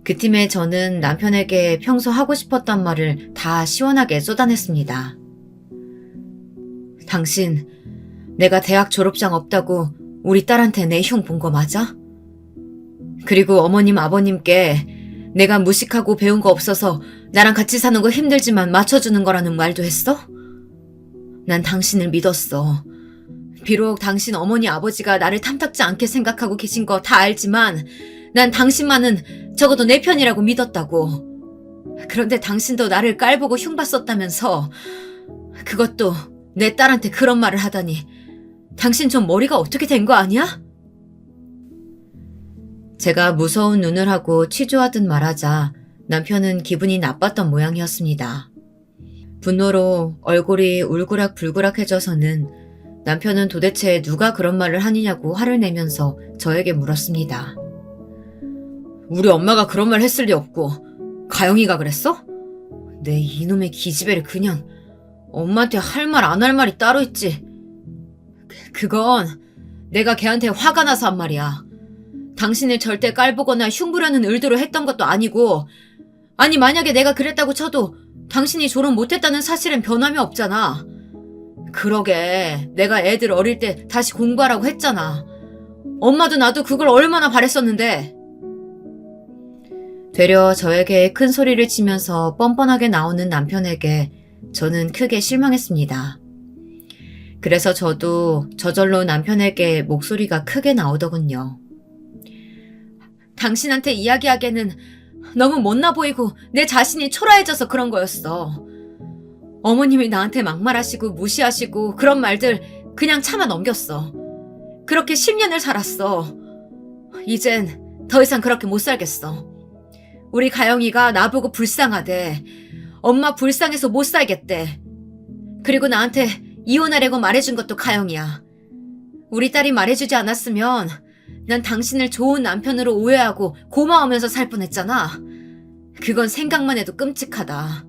그 틈에 저는 남편에게 평소 하고 싶었던 말을 다 시원하게 쏟아냈습니다. 당신, 내가 대학 졸업장 없다고 우리 딸한테 내 흉 본 거 맞아? 그리고 어머님, 아버님께 내가 무식하고 배운 거 없어서 나랑 같이 사는 거 힘들지만 맞춰주는 거라는 말도 했어? 난 당신을 믿었어. 비록 당신 어머니, 아버지가 나를 탐탁지 않게 생각하고 계신 거 다 알지만 난 당신만은 적어도 내 편이라고 믿었다고. 그런데 당신도 나를 깔보고 흉봤었다면서 그것도 내 딸한테 그런 말을 하다니 당신 좀 머리가 어떻게 된 거 아니야? 제가 무서운 눈을 하고 취조하듯 말하자 남편은 기분이 나빴던 모양이었습니다. 분노로 얼굴이 울그락불그락해져서는 남편은 도대체 누가 그런 말을 하느냐고 화를 내면서 저에게 물었습니다. 우리 엄마가 그런 말 했을 리 없고 가영이가 그랬어? 내 이놈의 기집애를 그냥 엄마한테 할 말 안 할 말이 따로 있지. 그건 내가 걔한테 화가 나서 한 말이야. 당신을 절대 깔보거나 흉보려는 의도로 했던 것도 아니고 아니 만약에 내가 그랬다고 쳐도 당신이 졸업 못했다는 사실은 변함이 없잖아. 그러게 내가 애들 어릴 때 다시 공부하라고 했잖아. 엄마도 나도 그걸 얼마나 바랬었는데. 되려 저에게 큰 소리를 치면서 뻔뻔하게 나오는 남편에게 저는 크게 실망했습니다. 그래서 저도 저절로 남편에게 목소리가 크게 나오더군요. 당신한테 이야기하기에는 너무 못나 보이고 내 자신이 초라해져서 그런 거였어. 어머님이 나한테 막말하시고 무시하시고 그런 말들 그냥 참아 넘겼어. 그렇게 10년을 살았어. 이젠 더 이상 그렇게 못 살겠어. 우리 가영이가 나보고 불쌍하대. 엄마 불쌍해서 못 살겠대. 그리고 나한테 이혼하려고 말해준 것도 가영이야. 우리 딸이 말해주지 않았으면 난 당신을 좋은 남편으로 오해하고 고마워하면서 살 뻔했잖아. 그건 생각만 해도 끔찍하다.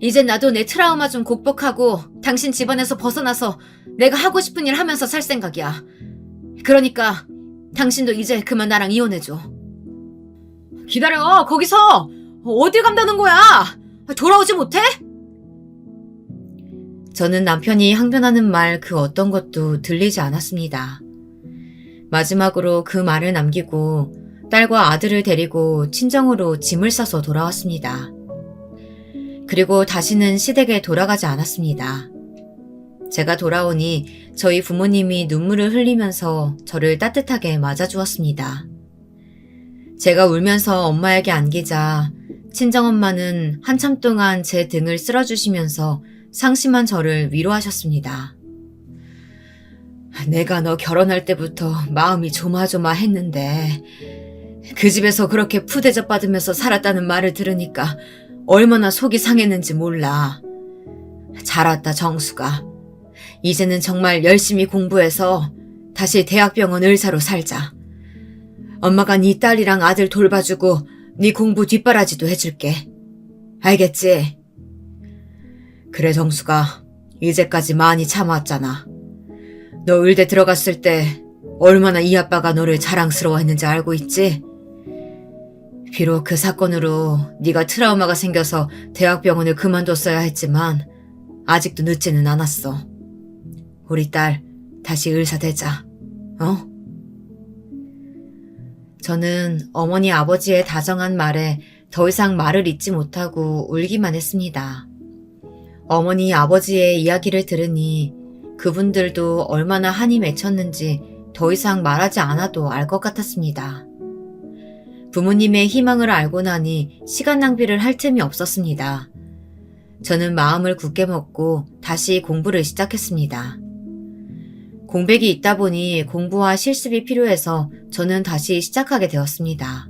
이젠 나도 내 트라우마 좀 극복하고 당신 집안에서 벗어나서 내가 하고 싶은 일 하면서 살 생각이야. 그러니까 당신도 이제 그만 나랑 이혼해줘. 기다려, 거기서! 어딜 간다는 거야? 돌아오지 못해? 저는 남편이 항변하는 말 그 어떤 것도 들리지 않았습니다. 마지막으로 그 말을 남기고 딸과 아들을 데리고 친정으로 짐을 싸서 돌아왔습니다. 그리고 다시는 시댁에 돌아가지 않았습니다. 제가 돌아오니 저희 부모님이 눈물을 흘리면서 저를 따뜻하게 맞아주었습니다. 제가 울면서 엄마에게 안기자 친정엄마는 한참 동안 제 등을 쓸어주시면서 상심한 저를 위로하셨습니다. 내가 너 결혼할 때부터 마음이 조마조마했는데 그 집에서 그렇게 푸대접 받으면서 살았다는 말을 들으니까 얼마나 속이 상했는지 몰라. 잘 왔다 정수가. 이제는 정말 열심히 공부해서 다시 대학병원 의사로 살자. 엄마가 네 딸이랑 아들 돌봐주고 네 공부 뒷바라지도 해줄게. 알겠지? 그래 정수가 이제까지 많이 참아왔잖아. 너 의대 들어갔을 때 얼마나 이 아빠가 너를 자랑스러워했는지 알고 있지? 비록 그 사건으로 네가 트라우마가 생겨서 대학병원을 그만뒀어야 했지만 아직도 늦지는 않았어. 우리 딸 다시 의사 되자. 어? 저는 어머니 아버지의 다정한 말에 더 이상 말을 잇지 못하고 울기만 했습니다. 어머니 아버지의 이야기를 들으니 그분들도 얼마나 한이 맺혔는지 더 이상 말하지 않아도 알 것 같았습니다. 부모님의 희망을 알고 나니 시간 낭비를 할 틈이 없었습니다. 저는 마음을 굳게 먹고 다시 공부를 시작했습니다. 공백이 있다 보니 공부와 실습이 필요해서 저는 다시 시작하게 되었습니다.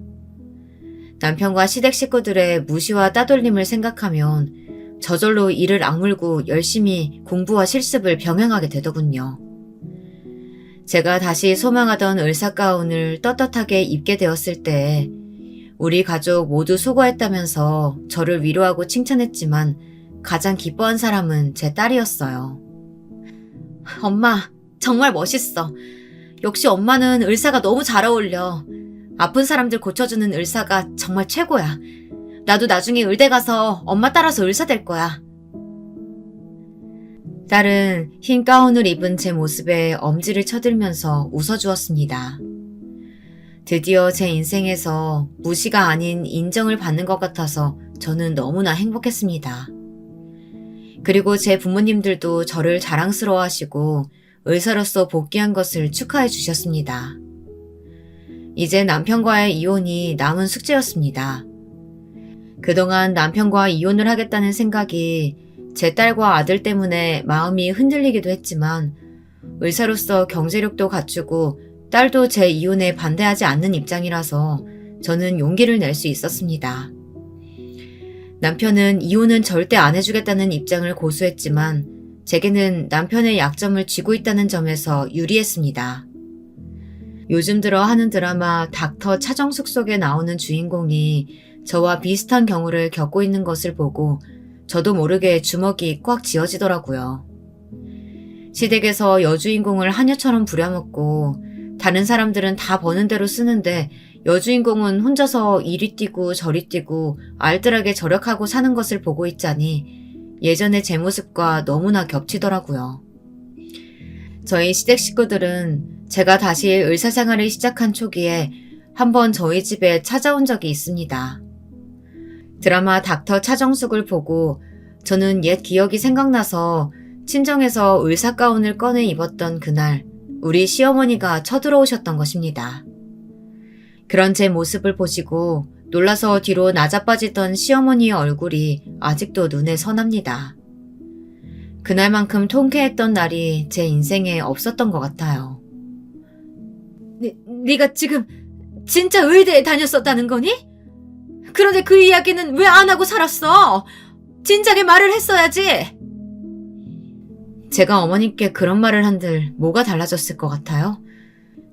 남편과 시댁 식구들의 무시와 따돌림을 생각하면 저절로 이를 악물고 열심히 공부와 실습을 병행하게 되더군요. 제가 다시 소망하던 을사가운을 떳떳하게 입게 되었을 때 우리 가족 모두 수고했다면서 저를 위로하고 칭찬했지만 가장 기뻐한 사람은 제 딸이었어요. 엄마, 정말 멋있어. 역시 엄마는 을사가 너무 잘 어울려. 아픈 사람들 고쳐주는 을사가 정말 최고야. 나도 나중에 의대 가서 엄마 따라서 을사 될 거야. 딸은 흰 가운을 입은 제 모습에 엄지를 쳐들면서 웃어주었습니다. 드디어 제 인생에서 무시가 아닌 인정을 받는 것 같아서 저는 너무나 행복했습니다. 그리고 제 부모님들도 저를 자랑스러워하시고 의사로서 복귀한 것을 축하해 주셨습니다. 이제 남편과의 이혼이 남은 숙제였습니다. 그동안 남편과 이혼을 하겠다는 생각이 제 딸과 아들 때문에 마음이 흔들리기도 했지만 의사로서 경제력도 갖추고 딸도 제 이혼에 반대하지 않는 입장이라서 저는 용기를 낼 수 있었습니다. 남편은 이혼은 절대 안 해주겠다는 입장을 고수했지만 제게는 남편의 약점을 쥐고 있다는 점에서 유리했습니다. 요즘 들어 하는 드라마 닥터 차정숙 속에 나오는 주인공이 저와 비슷한 경우를 겪고 있는 것을 보고 저도 모르게 주먹이 꽉 쥐어지더라고요. 시댁에서 여주인공을 하녀처럼 부려먹고 다른 사람들은 다 버는 대로 쓰는데 여주인공은 혼자서 이리 뛰고 저리 뛰고 알뜰하게 절약하고 사는 것을 보고 있자니 예전의 제 모습과 너무나 겹치더라고요. 저희 시댁 식구들은 제가 다시 의사생활을 시작한 초기에 한번 저희 집에 찾아온 적이 있습니다. 드라마 닥터 차정숙을 보고 저는 옛 기억이 생각나서 친정에서 의사 가운을 꺼내 입었던 그날 우리 시어머니가 쳐들어오셨던 것입니다. 그런 제 모습을 보시고 놀라서 뒤로 나자빠지던 시어머니의 얼굴이 아직도 눈에 선합니다. 그날만큼 통쾌했던 날이 제 인생에 없었던 것 같아요. 네가 지금 진짜 의대에 다녔었다는 거니? 그런데 그 이야기는 왜 안 하고 살았어? 진작에 말을 했어야지. 제가 어머님께 그런 말을 한들 뭐가 달라졌을 것 같아요?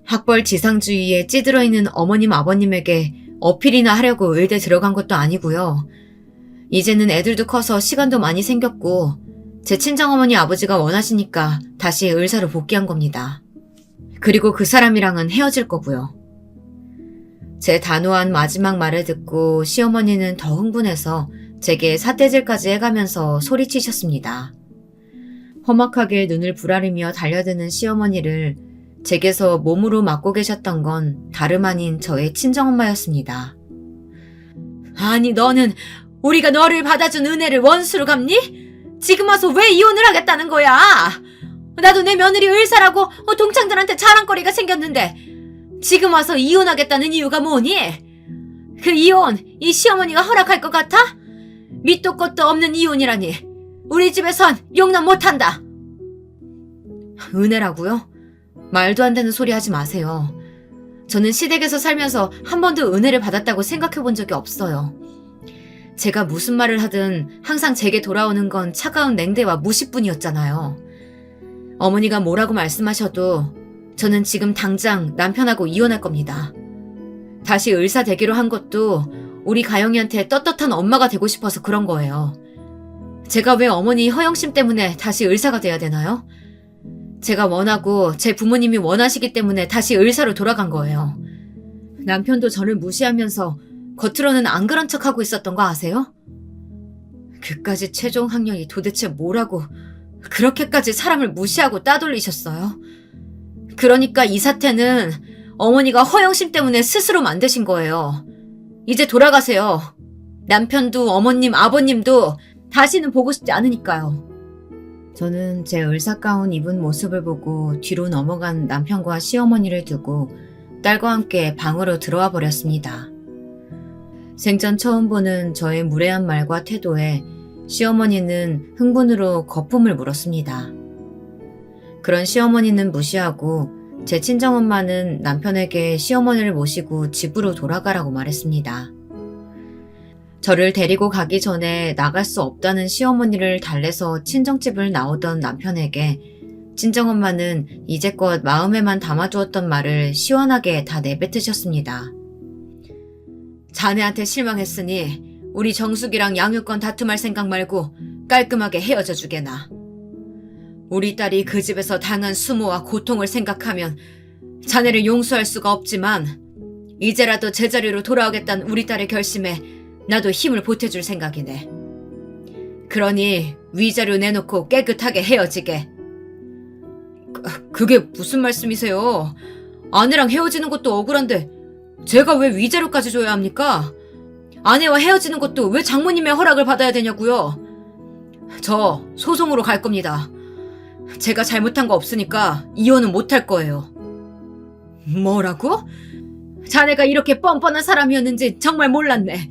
학벌 지상주의에 찌들어 있는 어머님 아버님에게 어필이나 하려고 의대 들어간 것도 아니고요. 이제는 애들도 커서 시간도 많이 생겼고 제 친정어머니 아버지가 원하시니까 다시 의사로 복귀한 겁니다. 그리고 그 사람이랑은 헤어질 거고요. 제 단호한 마지막 말을 듣고 시어머니는 더 흥분해서 제게 삿대질까지 해가면서 소리치셨습니다. 험악하게 눈을 부라리며 달려드는 시어머니를 제게서 몸으로 맞고 계셨던 건 다름 아닌 저의 친정엄마였습니다. 아니 너는 우리가 너를 받아준 은혜를 원수로 갚니? 지금 와서 왜 이혼을 하겠다는 거야? 나도 내 며느리 의사라고 동창들한테 자랑거리가 생겼는데 지금 와서 이혼하겠다는 이유가 뭐니? 그 이혼 이 시어머니가 허락할 것 같아? 밑도 끝도 없는 이혼이라니 우리 집에선 용납 못한다. 은혜라고요? 말도 안 되는 소리 하지 마세요. 저는 시댁에서 살면서 한 번도 은혜를 받았다고 생각해 본 적이 없어요. 제가 무슨 말을 하든 항상 제게 돌아오는 건 차가운 냉대와 무시뿐이었잖아요. 어머니가 뭐라고 말씀하셔도 저는 지금 당장 남편하고 이혼할 겁니다. 다시 의사 되기로 한 것도 우리 가영이한테 떳떳한 엄마가 되고 싶어서 그런 거예요. 제가 왜 어머니 허영심 때문에 다시 의사가 돼야 되나요? 제가 원하고 제 부모님이 원하시기 때문에 다시 의사로 돌아간 거예요. 남편도 저를 무시하면서 겉으로는 안 그런 척하고 있었던 거 아세요? 그까지 최종 학력이 도대체 뭐라고 그렇게까지 사람을 무시하고 따돌리셨어요? 그러니까 이 사태는 어머니가 허영심 때문에 스스로 만드신 거예요. 이제 돌아가세요. 남편도 어머님, 아버님도 다시는 보고 싶지 않으니까요. 저는 제 을사가운 입은 모습을 보고 뒤로 넘어간 남편과 시어머니를 두고 딸과 함께 방으로 들어와 버렸습니다. 생전 처음 보는 저의 무례한 말과 태도에 시어머니는 흥분으로 거품을 물었습니다. 그런 시어머니는 무시하고 제 친정엄마는 남편에게 시어머니를 모시고 집으로 돌아가라고 말했습니다. 저를 데리고 가기 전에 나갈 수 없다는 시어머니를 달래서 친정집을 나오던 남편에게 친정엄마는 이제껏 마음에만 담아두었던 말을 시원하게 다 내뱉으셨습니다. 자네한테 실망했으니 우리 정숙이랑 양육권 다툼할 생각 말고 깔끔하게 헤어져 주게나. 우리 딸이 그 집에서 당한 수모와 고통을 생각하면 자네를 용서할 수가 없지만 이제라도 제자리로 돌아오겠다는 우리 딸의 결심에 나도 힘을 보태줄 생각이네. 그러니 위자료 내놓고 깨끗하게 헤어지게. 그게 무슨 말씀이세요? 아내랑 헤어지는 것도 억울한데 제가 왜 위자료까지 줘야 합니까? 아내와 헤어지는 것도 왜 장모님의 허락을 받아야 되냐고요? 저 소송으로 갈 겁니다. 제가 잘못한 거 없으니까 이혼은 못할 거예요. 뭐라고? 자네가 이렇게 뻔뻔한 사람이었는지 정말 몰랐네.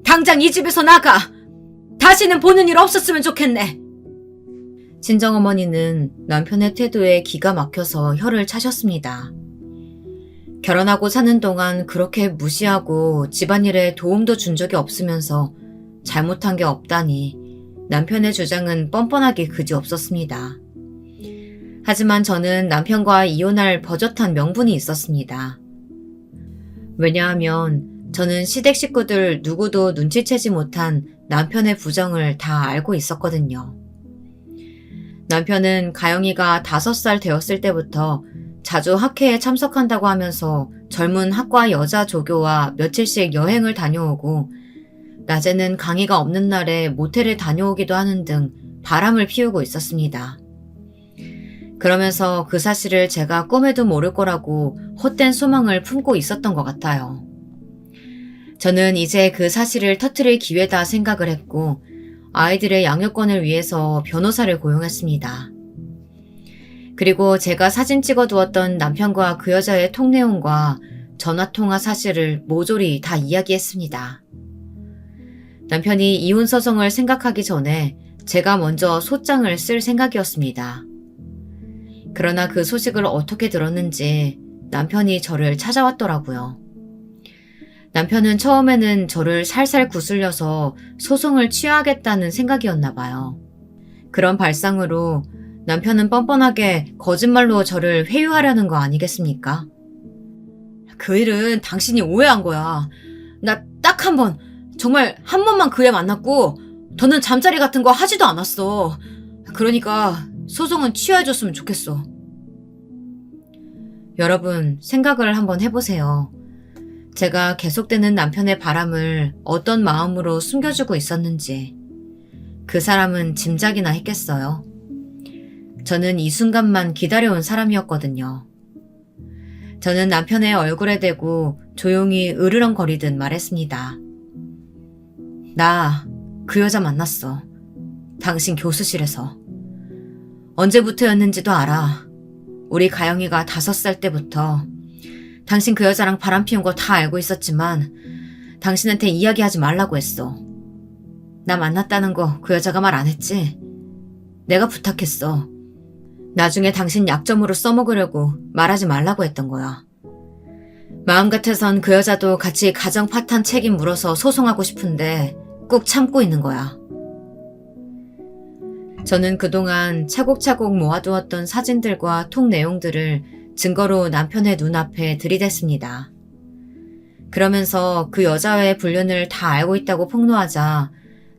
당장 이 집에서 나가! 다시는 보는 일 없었으면 좋겠네. 친정어머니는 남편의 태도에 기가 막혀서 혀를 차셨습니다. 결혼하고 사는 동안 그렇게 무시하고 집안일에 도움도 준 적이 없으면서 잘못한 게 없다니 남편의 주장은 뻔뻔하기 그지없었습니다. 하지만 저는 남편과 이혼할 버젓한 명분이 있었습니다. 왜냐하면 저는 시댁 식구들 누구도 눈치채지 못한 남편의 부정을 다 알고 있었거든요. 남편은 가영이가 5살 되었을 때부터 자주 학회에 참석한다고 하면서 젊은 학과 여자 조교와 며칠씩 여행을 다녀오고 낮에는 강의가 없는 날에 모텔에 다녀오기도 하는 등 바람을 피우고 있었습니다. 그러면서 그 사실을 제가 꿈에도 모를 거라고 헛된 소망을 품고 있었던 것 같아요. 저는 이제 그 사실을 터뜨릴 기회다 생각을 했고 아이들의 양육권을 위해서 변호사를 고용했습니다. 그리고 제가 사진 찍어두었던 남편과 그 여자의 통 내용과 전화통화 사실을 모조리 다 이야기했습니다. 남편이 이혼 소송을 생각하기 전에 제가 먼저 소장을 쓸 생각이었습니다. 그러나 그 소식을 어떻게 들었는지 남편이 저를 찾아왔더라고요. 남편은 처음에는 저를 살살 구슬려서 소송을 취하겠다는 생각이었나 봐요. 그런 발상으로 남편은 뻔뻔하게 거짓말로 저를 회유하려는 거 아니겠습니까? 그 일은 당신이 오해한 거야. 나 딱 한 번, 정말 한 번만 그 애 만났고 더는 잠자리 같은 거 하지도 않았어. 그러니까 소송은 취하해줬으면 좋겠어. 여러분, 생각을 한번 해보세요. 제가 계속되는 남편의 바람을 어떤 마음으로 숨겨주고 있었는지 그 사람은 짐작이나 했겠어요. 저는 이 순간만 기다려온 사람이었거든요. 저는 남편의 얼굴에 대고 조용히 으르렁거리듯 말했습니다. 나 그 여자 만났어. 당신 교수실에서. 언제부터였는지도 알아. 우리 가영이가 5살 때부터. 당신 그 여자랑 바람 피운 거 다 알고 있었지만 당신한테 이야기하지 말라고 했어. 나 만났다는 거 그 여자가 말 안 했지? 내가 부탁했어. 나중에 당신 약점으로 써먹으려고 말하지 말라고 했던 거야. 마음 같아선 그 여자도 같이 가정 파탄 책임 물어서 소송하고 싶은데 꾹 참고 있는 거야. 저는 그동안 차곡차곡 모아두었던 사진들과 통 내용들을 증거로 남편의 눈앞에 들이댔습니다. 그러면서 그 여자와의 불륜을 다 알고 있다고 폭로하자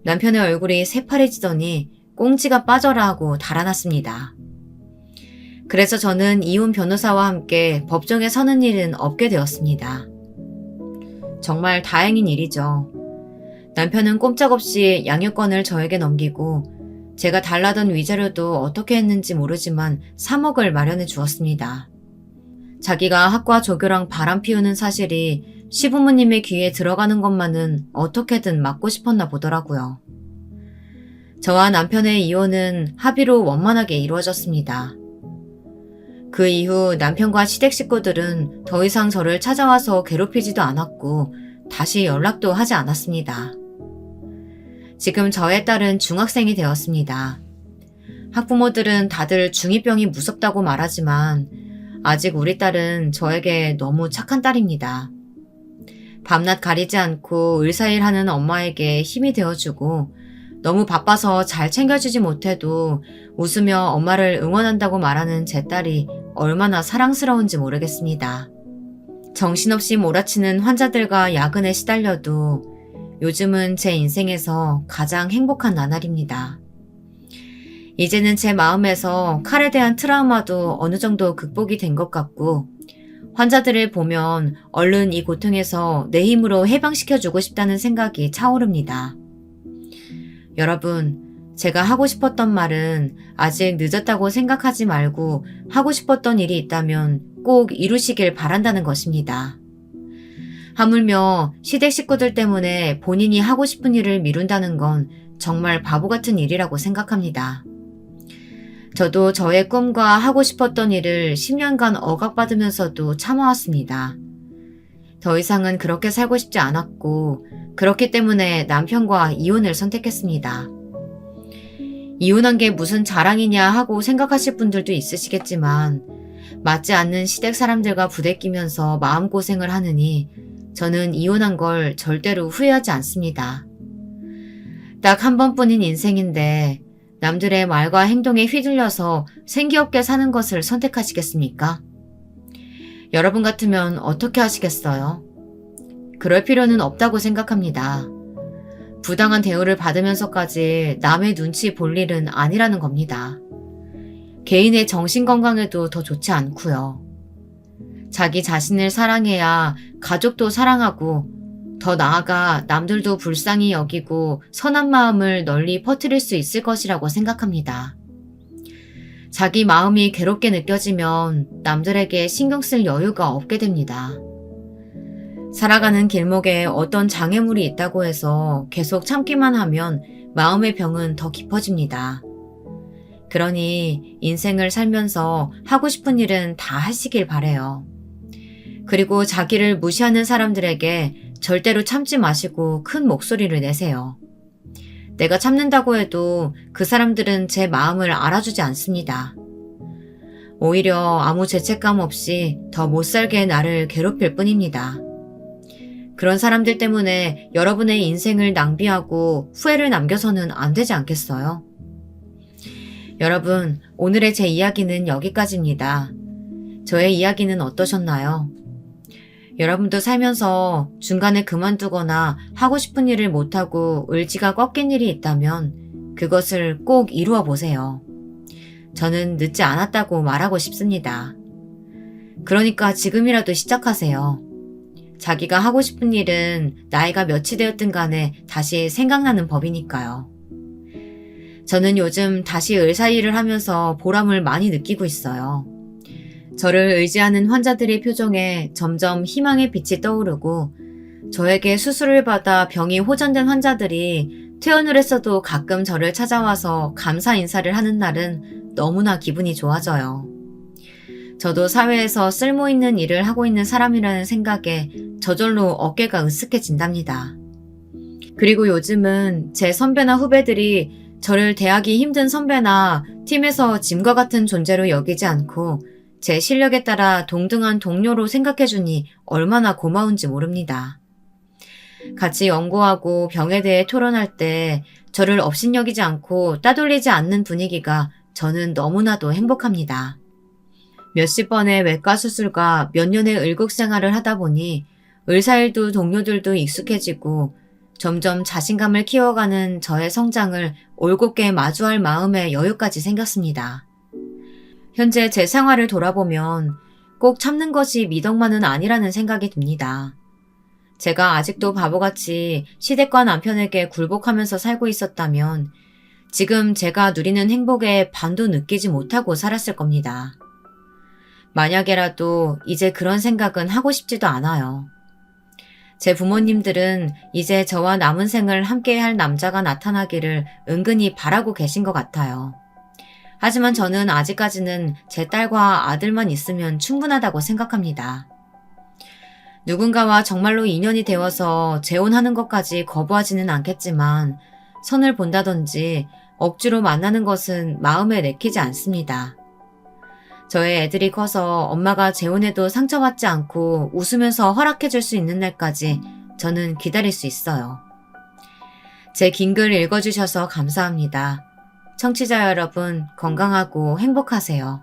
남편의 얼굴이 새파래지더니 꽁지가 빠져라 하고 달아났습니다. 그래서 저는 이혼 변호사와 함께 법정에 서는 일은 없게 되었습니다. 정말 다행인 일이죠. 남편은 꼼짝없이 양육권을 저에게 넘기고 제가 달라던 위자료도 어떻게 했는지 모르지만 3억을 마련해 주었습니다. 자기가 학과 조교랑 바람 피우는 사실이 시부모님의 귀에 들어가는 것만은 어떻게든 막고 싶었나 보더라고요. 저와 남편의 이혼은 합의로 원만하게 이루어졌습니다. 그 이후 남편과 시댁 식구들은 더 이상 저를 찾아와서 괴롭히지도 않았고 다시 연락도 하지 않았습니다. 지금 저의 딸은 중학생이 되었습니다. 학부모들은 다들 중2병이 무섭다고 말하지만 아직 우리 딸은 저에게 너무 착한 딸입니다. 밤낮 가리지 않고 의사일하는 엄마에게 힘이 되어주고 너무 바빠서 잘 챙겨주지 못해도 웃으며 엄마를 응원한다고 말하는 제 딸이 얼마나 사랑스러운지 모르겠습니다. 정신없이 몰아치는 환자들과 야근에 시달려도 요즘은 제 인생에서 가장 행복한 나날입니다. 이제는 제 마음에서 칼에 대한 트라우마도 어느 정도 극복이 된 것 같고 환자들을 보면 얼른 이 고통에서 내 힘으로 해방시켜주고 싶다는 생각이 차오릅니다. 여러분, 제가 하고 싶었던 말은 아직 늦었다고 생각하지 말고 하고 싶었던 일이 있다면 꼭 이루시길 바란다는 것입니다. 하물며 시댁 식구들 때문에 본인이 하고 싶은 일을 미룬다는 건 정말 바보 같은 일이라고 생각합니다. 저도 저의 꿈과 하고 싶었던 일을 10년간 억압받으면서도 참아왔습니다. 더 이상은 그렇게 살고 싶지 않았고 그렇기 때문에 남편과 이혼을 선택했습니다. 이혼한 게 무슨 자랑이냐 하고 생각하실 분들도 있으시겠지만 맞지 않는 시댁 사람들과 부대끼면서 마음고생을 하느니 저는 이혼한 걸 절대로 후회하지 않습니다. 딱 한 번뿐인 인생인데 남들의 말과 행동에 휘둘려서 생기없게 사는 것을 선택하시겠습니까? 여러분 같으면 어떻게 하시겠어요? 그럴 필요는 없다고 생각합니다. 부당한 대우를 받으면서까지 남의 눈치 볼 일은 아니라는 겁니다. 개인의 정신건강에도 더 좋지 않고요. 자기 자신을 사랑해야 가족도 사랑하고 더 나아가 남들도 불쌍히 여기고 선한 마음을 널리 퍼뜨릴 수 있을 것이라고 생각합니다. 자기 마음이 괴롭게 느껴지면 남들에게 신경 쓸 여유가 없게 됩니다. 살아가는 길목에 어떤 장애물이 있다고 해서 계속 참기만 하면 마음의 병은 더 깊어집니다. 그러니 인생을 살면서 하고 싶은 일은 다 하시길 바래요. 그리고 자기를 무시하는 사람들에게 절대로 참지 마시고 큰 목소리를 내세요. 내가 참는다고 해도 그 사람들은 제 마음을 알아주지 않습니다. 오히려 아무 죄책감 없이 더 못살게 나를 괴롭힐 뿐입니다. 그런 사람들 때문에 여러분의 인생을 낭비하고 후회를 남겨서는 안 되지 않겠어요? 여러분, 오늘의 제 이야기는 여기까지입니다. 저의 이야기는 어떠셨나요? 여러분도 살면서 중간에 그만두거나 하고 싶은 일을 못하고 의지가 꺾인 일이 있다면 그것을 꼭 이루어 보세요. 저는 늦지 않았다고 말하고 싶습니다. 그러니까 지금이라도 시작하세요. 자기가 하고 싶은 일은 나이가 몇이 되었든 간에 다시 생각나는 법이니까요. 저는 요즘 다시 의사일을 하면서 보람을 많이 느끼고 있어요. 저를 의지하는 환자들의 표정에 점점 희망의 빛이 떠오르고 저에게 수술을 받아 병이 호전된 환자들이 퇴원을 했어도 가끔 저를 찾아와서 감사 인사를 하는 날은 너무나 기분이 좋아져요. 저도 사회에서 쓸모있는 일을 하고 있는 사람이라는 생각에 저절로 어깨가 으쓱해진답니다. 그리고 요즘은 제 선배나 후배들이 저를 대하기 힘든 선배나 팀에서 짐과 같은 존재로 여기지 않고 제 실력에 따라 동등한 동료로 생각해주니 얼마나 고마운지 모릅니다. 같이 연구하고 병에 대해 토론할 때 저를 업신여기지 않고 따돌리지 않는 분위기가 저는 너무나도 행복합니다. 몇십 번의 외과 수술과 몇 년의 의국 생활을 하다 보니 의사일도 동료들도 익숙해지고 점점 자신감을 키워가는 저의 성장을 올곧게 마주할 마음의 여유까지 생겼습니다. 현재 제 생활을 돌아보면 꼭 참는 것이 미덕만은 아니라는 생각이 듭니다. 제가 아직도 바보같이 시댁과 남편에게 굴복하면서 살고 있었다면 지금 제가 누리는 행복에 반도 느끼지 못하고 살았을 겁니다. 만약에라도 이제 그런 생각은 하고 싶지도 않아요. 제 부모님들은 이제 저와 남은 생을 함께할 남자가 나타나기를 은근히 바라고 계신 것 같아요. 하지만 저는 아직까지는 제 딸과 아들만 있으면 충분하다고 생각합니다. 누군가와 정말로 인연이 되어서 재혼하는 것까지 거부하지는 않겠지만 선을 본다든지 억지로 만나는 것은 마음에 내키지 않습니다. 저의 애들이 커서 엄마가 재혼해도 상처받지 않고 웃으면서 허락해줄 수 있는 날까지 저는 기다릴 수 있어요. 제 긴 글 읽어주셔서 감사합니다. 청취자 여러분, 건강하고 행복하세요.